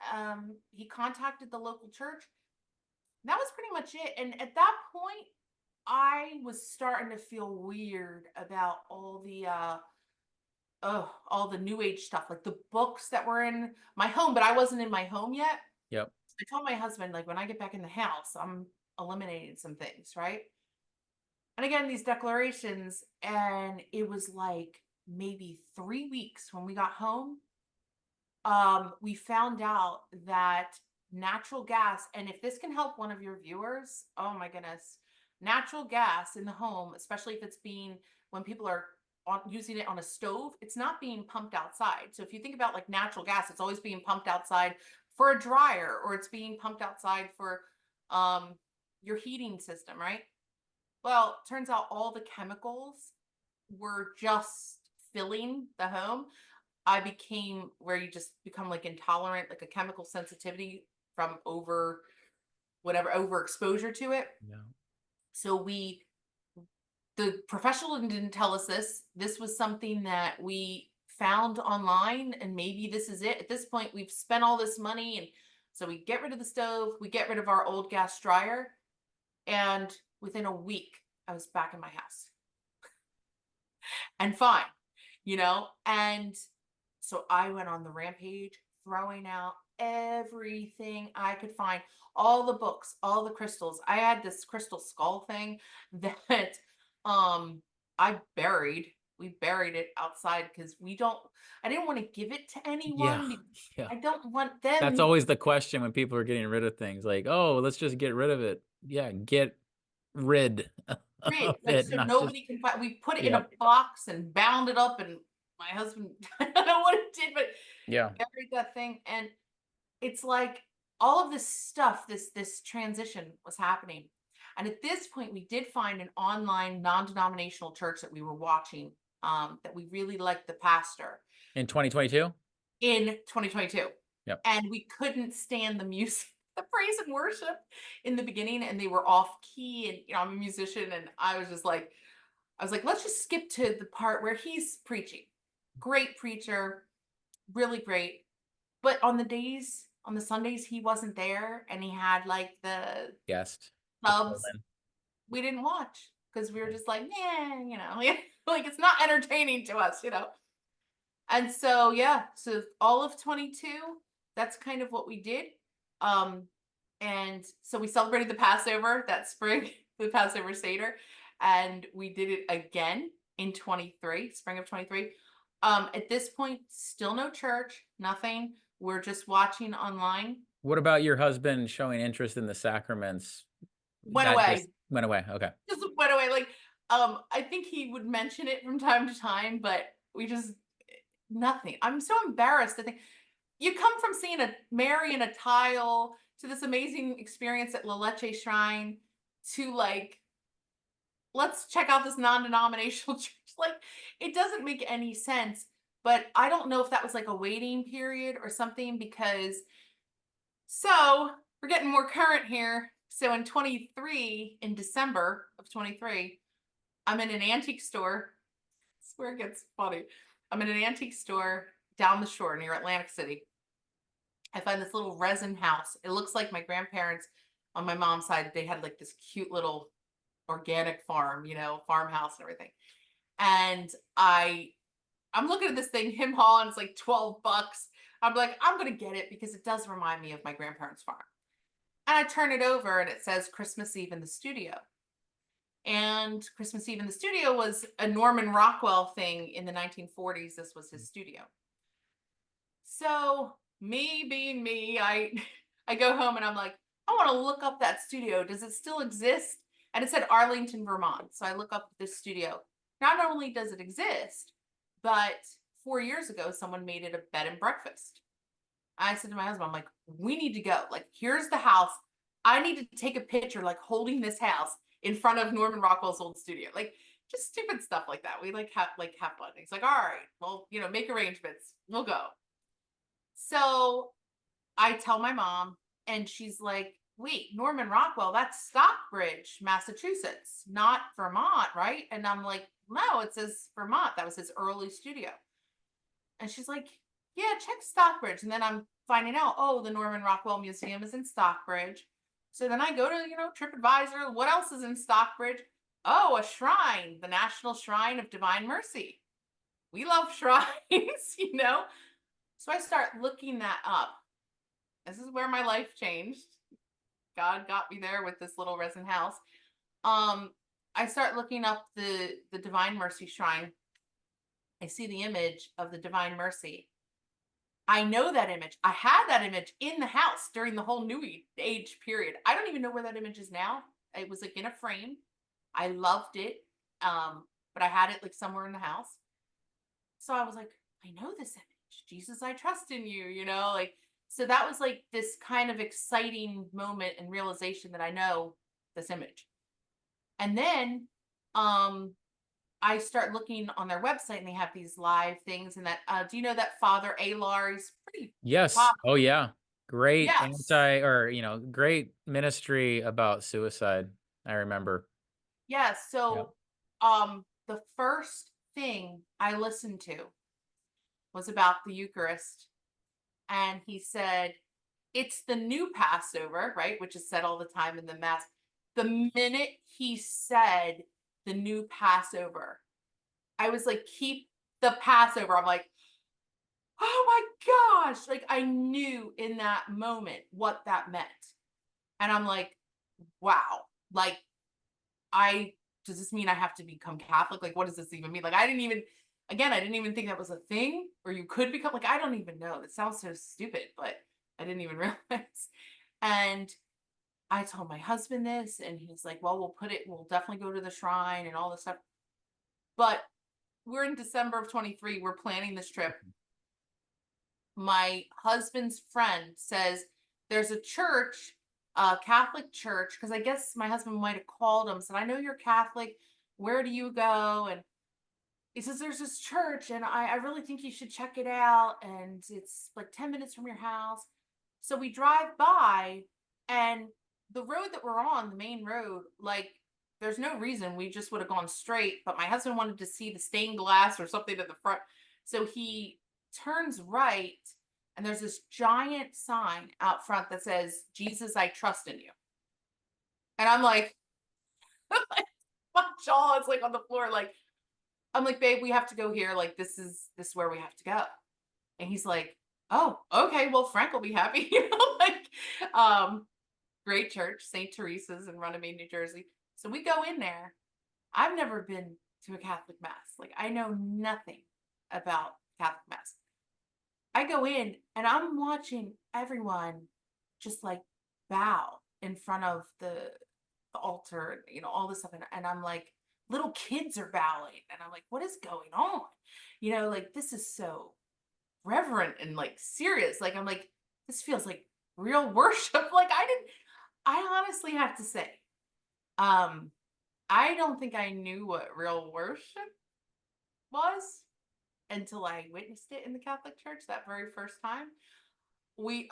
He contacted the local church. That was pretty much it. And at that point, I was starting to feel weird about all the new age stuff, like the books that were in my home, but I wasn't in my home yet. Yep. I told my husband, like, when I get back in the house, I'm eliminating some things, right? And again, these declarations, and it was like maybe 3 weeks when we got home. We found out that natural gas, and if this can help one of your viewers, oh my goodness, natural gas in the home, especially if it's being, when people are using it on a stove, it's not being pumped outside. So if you think about like natural gas, it's always being pumped outside for a dryer, or it's being pumped outside for your heating system, right? Well, turns out all the chemicals were just filling the home. I became where you just become like intolerant, like a chemical sensitivity from overexposure to it. Yeah. So the professional didn't tell us this. This was something that we found online, and maybe this is it. At this point, we've spent all this money, and so we get rid of the stove, we get rid of our old gas dryer, and within a week, I was back in my house and fine, And so I went on the rampage, throwing out everything I could find, all the books, all the crystals. I had this crystal skull thing that I buried. We buried it outside because I didn't want to give it to Yeah. anyone because Yeah. I don't want That's them. always the question when people are getting rid of things, like, oh, let's just get rid of it. Yeah, get rid of Like, it, so not just, nobody can find. We put it in yep. a box and bound it up, and my husband, I don't know what it did, but Yeah. buried that thing. And it's like all of this stuff, this transition was happening. And at this point, we did find an online non-denominational church that we were watching, that we really liked the pastor In 2022? in 2022. Yep. And we couldn't stand the music, the praise and worship in the beginning, and they were off key. And I'm a musician, and I was like, let's just skip to the part where he's preaching. Great preacher, really great. But on the Sundays he wasn't there, and he had like the Guest. subs, we didn't watch because we were just like, like it's not entertaining to us. And so, yeah, so all of 22, that's kind of what we did. And so we celebrated the Passover that spring, the Passover Seder, and we did it again in 23, spring of 23. At this point, still no church, nothing. We're just watching online. What about your husband showing interest in the sacraments? Went That away. just went away. Okay. Just went away. Like, I think he would mention it from time to time, but we just nothing. I'm so embarrassed to think you come from seeing a Mary in a tile to this amazing experience at La Leche Shrine to like, let's check out this non-denominational church. Like, it doesn't make any sense. But I don't know if that was like a waiting period or something, because so we're getting more current here. So in 23, in December of 23, I'm in an antique store. I swear it gets funny. I'm in an antique store down the shore near Atlantic City. I find this little resin house. It looks like my grandparents on my mom's side, they had like this cute little organic farm, farmhouse and everything. And I'm looking at this thing, him hauling, it's like $12. I'm like, I'm gonna get it because it does remind me of my grandparents' farm. And I turn it over and it says Christmas Eve in the studio. And Christmas Eve in the studio was a Norman Rockwell thing in the 1940s. This was his studio. So me being me, I I go home and I'm like, I want to look up that studio. Does it still exist? And it said Arlington, Vermont. So I look up this studio. Not only does it exist, but 4 years ago, someone made it a bed and breakfast. I said to my husband, I'm like, we need to go. Like, here's the house. I need to take a picture, like holding this house in front of Norman Rockwell's old studio. Like, just stupid stuff like that. We have fun. He's like, all right, well, make arrangements. We'll go. So I tell my mom, and she's like, wait, Norman Rockwell, that's Stockbridge, Massachusetts, not Vermont, right? And I'm like, no, it says Vermont. That was his early studio. And she's like, yeah, check Stockbridge. And then I'm finding out, oh, the Norman Rockwell Museum is in Stockbridge. So then I go to, TripAdvisor. What else is in Stockbridge? Oh, a shrine, the National Shrine of Divine Mercy. We love shrines, So I start looking that up. This is where my life changed. God got me there with this little resin house. I start looking up the Divine Mercy Shrine. I see the image of the Divine Mercy. I know that image. I had that image in the house during the whole New Age period. I don't even know where that image is now. It was like in a frame. I loved it. But I had it like somewhere in the house. So I was like, I know this image. Jesus, I trust in you, so that was like this kind of exciting moment and realization that I know this image. And then I start looking on their website, and they have these live things. And that do you know that Father Alar? He's pretty Yes. pop. Oh yeah. Great Yes. great ministry about suicide. I remember. Yes. Yeah. So the first thing I listened to was about the Eucharist. And he said, it's the new Passover, right? Which is said all the time in the Mass. The minute he said the new Passover, I was like, keep the Passover. I'm like, oh my gosh. Like, I knew in that moment what that meant. And I'm like, wow. Like, does this mean I have to become Catholic? Like, what does this even mean? Like, I didn't even think that was a thing, or you could become, like, I don't even know. It sounds so stupid, but I didn't even realize. And I told my husband this, and he's like, well, we'll definitely go to the shrine and all this stuff. But we're in December of 23. We're planning this trip. My husband's friend says there's a church, a Catholic church, because I guess my husband might have called him, said, I know you're Catholic. Where do you go? And he says, there's this church, and I really think you should check it out. And it's like 10 minutes from your house. So we drive by, and the road that we're on, the main road, like, there's no reason we just would have gone straight. But my husband wanted to see the stained glass or something at the front. So he turns right, and there's this giant sign out front that says, Jesus, I trust in you. And I'm like, my jaw is like on the floor. Like, I'm like, babe, we have to go here. Like, this is where we have to go. And he's like, oh, okay, well, Frank will be happy. Like, great church, St. Teresa's in Runnymede, New Jersey. So we go in there. I've never been to a Catholic Mass. Like, I know nothing about Catholic Mass. I go in, and I'm watching everyone just like bow in front of the altar, all this stuff. And I'm like, little kids are bowing. And I'm like, what is going on? Like, this is so reverent and like serious. Like, I'm like, this feels like real worship. Like, I honestly have to say, um, I don't think I knew what real worship was until I witnessed it in the Catholic Church that very first time.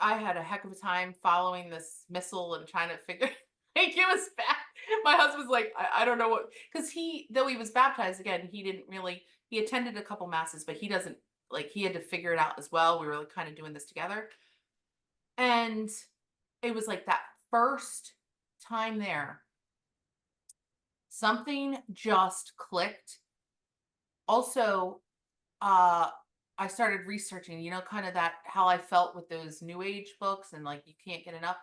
I had a heck of a time following this missal and trying to figure like, it was bad. My husband's like, I don't know what, because though he was baptized again, he attended a couple masses, but he doesn't, like, he had to figure it out as well. We were like kind of doing this together. And it was like that first time there, something just clicked. Also, I started researching, kind of that how I felt with those new age books and like you can't get enough.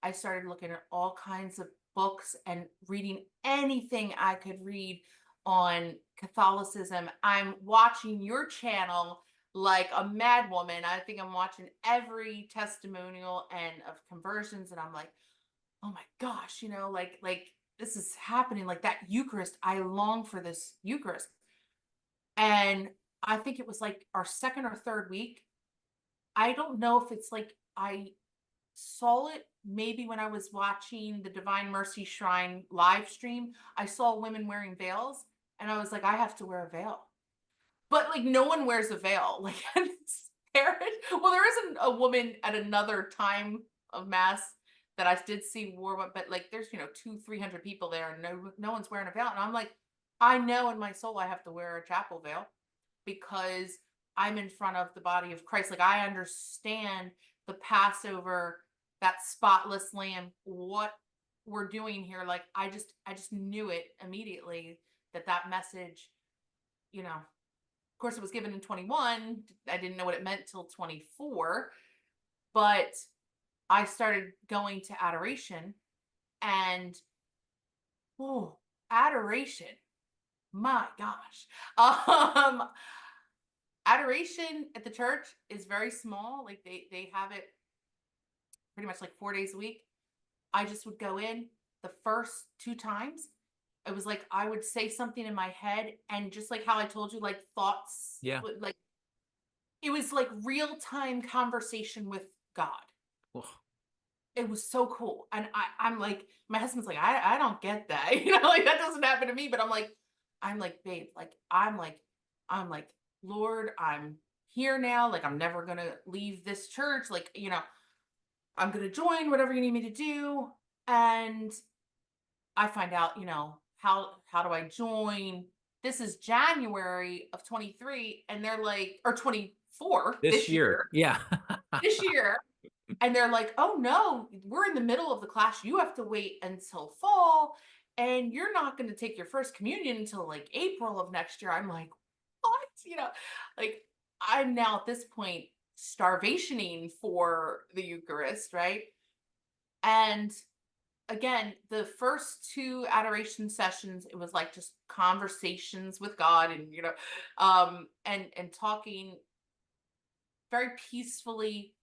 I started looking at all kinds of books and reading anything I could read on Catholicism. I'm watching your channel like a mad woman. I think I'm watching every testimonial and of conversions, and I'm like, oh my gosh, like this is happening. Like that Eucharist, I long for this Eucharist. And I think it was like our second or third week. I don't know if it's like I saw it maybe when I was watching the Divine Mercy Shrine live stream. I saw women wearing veils, and I was like, I have to wear a veil. But like no one wears a veil. Like well, there isn't a woman at another time of mass that I did see wore one, but like there's 200-300 people there, and no one's wearing a veil. And I'm like, I know in my soul I have to wear a chapel veil because I'm in front of the body of Christ. Like, I understand the Passover, that spotless lamb, what we're doing here. Like, I just knew it immediately that message, of course it was given in 21. I didn't know what it meant till 24, but I started going to adoration, and oh, adoration, my gosh. Adoration at the church is very small. Like they have it pretty much like 4 days a week. I just would go in the first 2 times. It was like I would say something in my head, and just like how I told you, like thoughts Yeah. like it was like real time conversation with God. Ugh. it was so cool. And I'm like, my husband's like, I don't get that. Like that doesn't happen to me. But I'm like, babe, like, I'm like, Lord, I'm here now. Like, I'm never gonna leave this church. Like, I'm gonna join whatever you need me to do. And I find out, how do I join? This is January of 23, and they're like, or 24 This this year. year, Yeah. this year. And they're like, oh no, we're in the middle of the class. You have to wait until fall. And you're not going to take your first communion until like April of next year. I'm like, what? Like I'm now at this point starvationing for the Eucharist, right? And again, the first two adoration sessions, it was like just conversations with God and and talking very peacefully.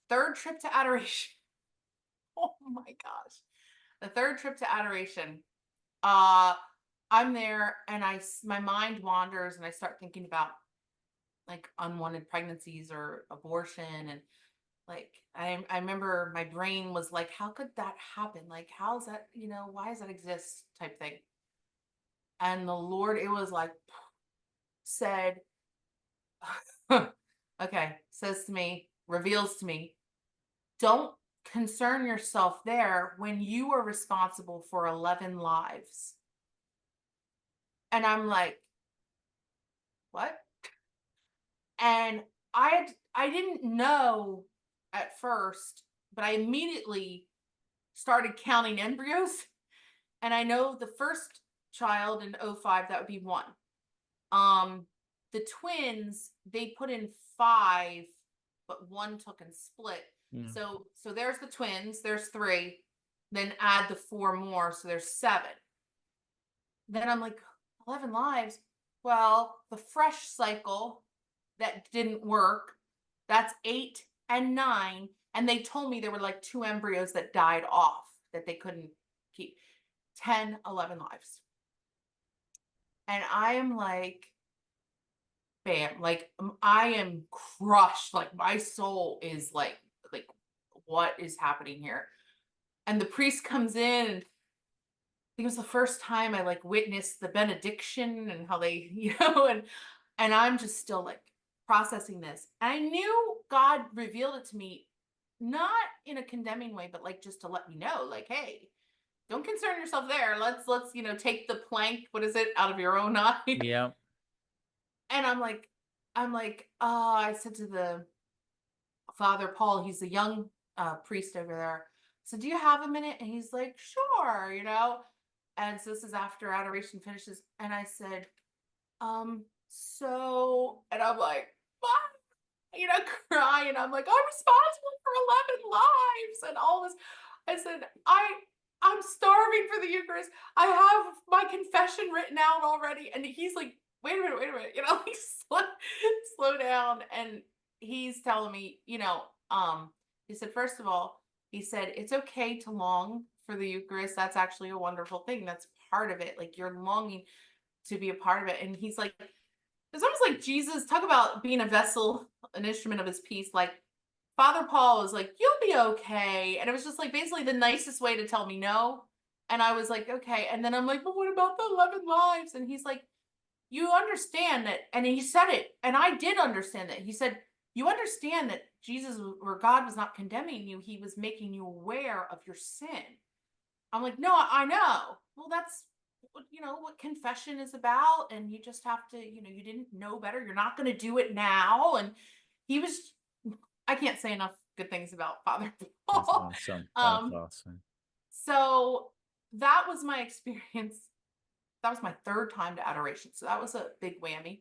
Third trip to adoration. Oh my gosh. The third trip to adoration. Uh I'm there and my mind wanders and I start thinking about like unwanted pregnancies or abortion. And like I remember my brain was like, how could that happen? Like how's that, why does that exist type thing? And the Lord, it was like said, okay, says to me, reveals to me, don't concern yourself there when you are responsible for 11 lives. And I'm like, what? And I didn't know at first, but I immediately started counting embryos. And I know the first child in '05, that would be one. The twins, they put in 5, but one took and split. Yeah. So there's the twins, there's 3, then add the 4 more, so there's 7. Then I'm like, 11 lives. Well, the fresh cycle that didn't work, that's 8 and 9. And they told me there were like 2 embryos that died off that they couldn't keep. 10, 11 lives. And I am like, bam, like I am crushed. Like my soul is like, what is happening here? And the priest comes in and I think it was the first time I like witnessed the benediction and how they, and I'm just still like processing this. And I knew God revealed it to me, not in a condemning way, but like just to let me know, like, hey, don't concern yourself there. Let's take the plank, what is it, out of your own eye. Yeah. And I said to the Father Paul, he's the young priest over there. So do you have a minute? And he's like, sure. And so this is after adoration finishes. And I said, and I'm like, what? Crying. I'm like, I'm responsible for 11 lives and all this. I said, I'm starving for the Eucharist. I have my confession written out already. And he's like, wait a minute. Like slow down. And he's telling me, he said, first of all, he said, it's okay to long for the Eucharist. That's actually a wonderful thing. That's part of it. Like you're longing to be a part of it. And he's like, it's almost like Jesus, talk about being a vessel, an instrument of his peace. Like Father Paul was like, you'll be okay. And it was just like basically the nicest way to tell me no. And I was like, okay. And then I'm like, but what about the 11 lives? And he's like, you understand that. And he said it. And I did understand that. He said, you understand that Jesus or God was not condemning you. He was making you aware of your sin. I'm like, no, I know. Well, that's what confession is about. And you just have to, you didn't know better. You're not going to do it now. And he was, I can't say enough good things about Father That's Paul. awesome. That's awesome. So that was my experience. That was my third time to adoration. So that was a big whammy.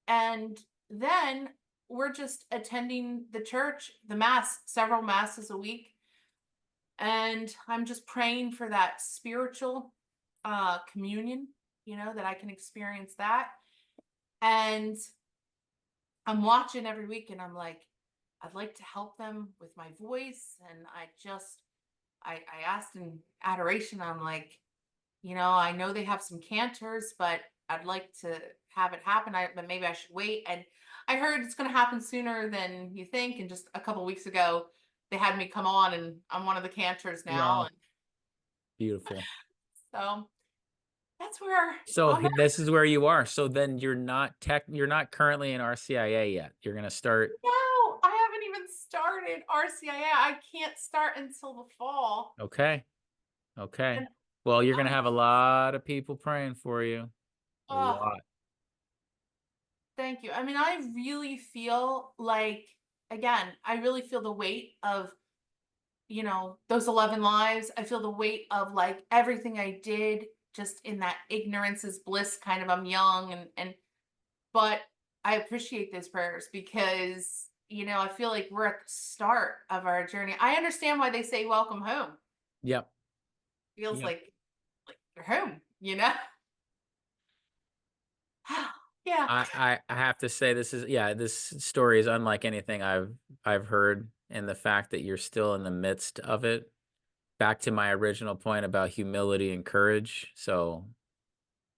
And then we're just attending the church, the mass, several masses a week. And I'm just praying for that spiritual communion, that I can experience that. And I'm watching every week and I'm like, I'd like to help them with my voice. And I asked in adoration, I'm like, I know they have some cantors, but I'd like to have it happen. But maybe I should wait. And I heard it's going to happen sooner than you think. And just a couple weeks ago, they had me come on, and I'm one of the cantors now. Wow. And Beautiful. so that's where So I'm at. this is where you are. So then you're not currently in RCIA yet. You're going to start. No, I haven't even started RCIA. I can't start until the fall. Okay. Okay. And Well, you're going to I'm have a lot of people praying for you. A oh, lot. thank you. I mean, I really feel like, again, I really feel the weight of, those 11 lives. I feel the weight of like everything I did just in that ignorance is bliss kind of. I'm young, but I appreciate those prayers because, I feel like we're at the start of our journey. I understand why they say welcome home. Yep. Feels Yep. like you're home. Yeah. I have to say this story is unlike anything I've heard, and the fact that you're still in the midst of it. Back to my original point about humility and courage. So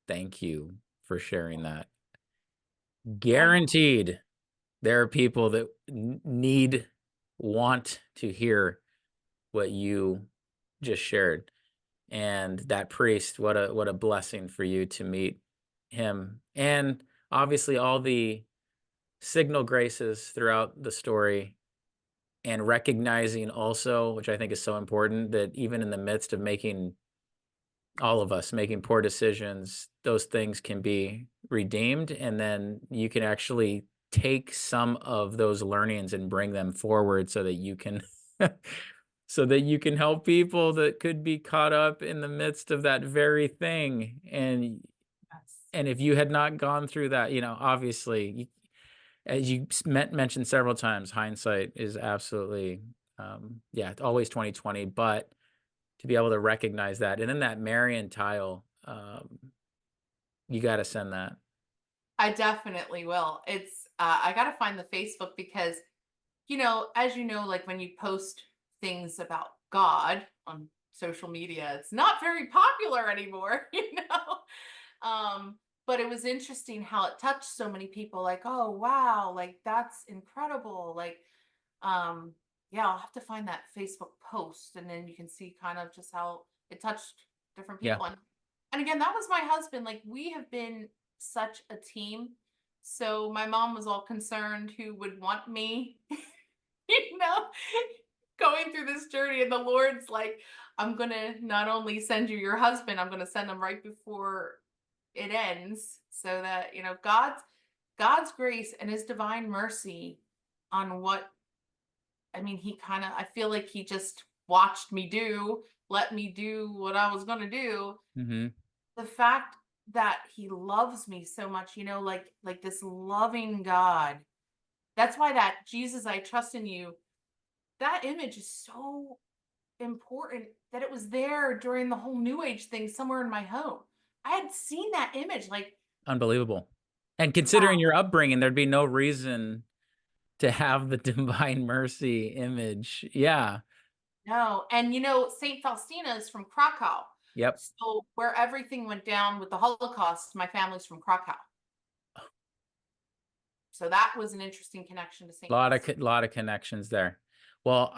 thank you for sharing that. Thank Guaranteed there are people that want to hear what you just shared. And that priest, what a blessing for you to meet him. And obviously all the signal graces throughout the story, and recognizing also, which I think is so important, that even in the midst of all of us making poor decisions, those things can be redeemed. And then you can actually take some of those learnings and bring them forward so that you can so that you can help people that could be caught up in the midst of that very thing. Yes. And if you had not gone through that, obviously, as you mentioned several times, hindsight is absolutely, yeah, always 2020. But to be able to recognize that, and then that Marian tile, you got to send that. I definitely will. I got to find the Facebook because, as you know, like when you post things about God on social media, it's not very popular anymore, but it was interesting how it touched so many people, like, oh wow, like that's incredible. Like, um, yeah, I'll have to find that Facebook post and then you can see kind of just how it touched different Yeah. people. And again, that was my husband. Like, we have been such a team. So my mom was all concerned who would want me, you know, going through this journey. And the Lord's like, I'm going to not only send you your husband, I'm going to send him right before it ends so that, God's grace and his divine mercy on what, I mean, I feel like he just watched me let me do what I was going to do. Mm-hmm. The fact that he loves me so much, like this loving God. That's why that Jesus, I trust in you, that image is so important that it was there during the whole New Age thing somewhere in my home. I had seen that image, like, Unbelievable. And considering wow, your upbringing, there'd be no reason to have the divine mercy image. Yeah. no. And Saint Faustina is from Krakow. Yep. So where everything went down with the Holocaust, my family's from Krakow. So that was an interesting connection to Saint Faustina. Lot of connections there. Well,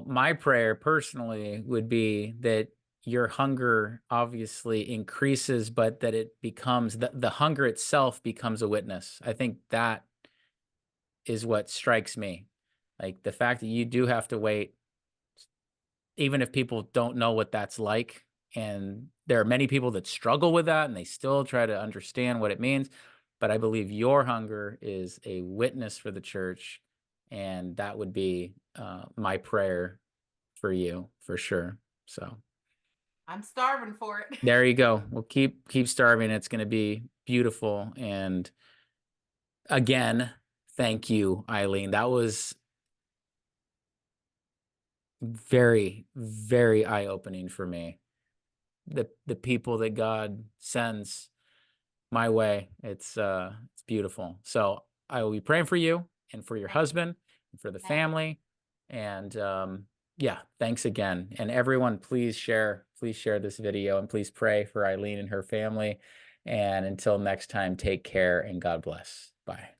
my prayer personally would be that your hunger obviously increases, but that it becomes the hunger itself becomes a witness. I think that is what strikes me. Like the fact that you do have to wait, even if people don't know what that's like. And there are many people that struggle with that and they still try to understand what it means. But I believe your hunger is a witness for the church. And that would be my prayer for you for sure. So I'm starving for it. there you go. We'll keep starving. It's going to be beautiful. And again, thank you, Eileen. That was very, very eye-opening for me. The people that God sends my way, it's beautiful. So I will be praying for you and for your Thank husband and for the thank family. And yeah, thanks again. And everyone, please share this video and please pray for Eileen and her family. And until next time, take care and God bless. Bye.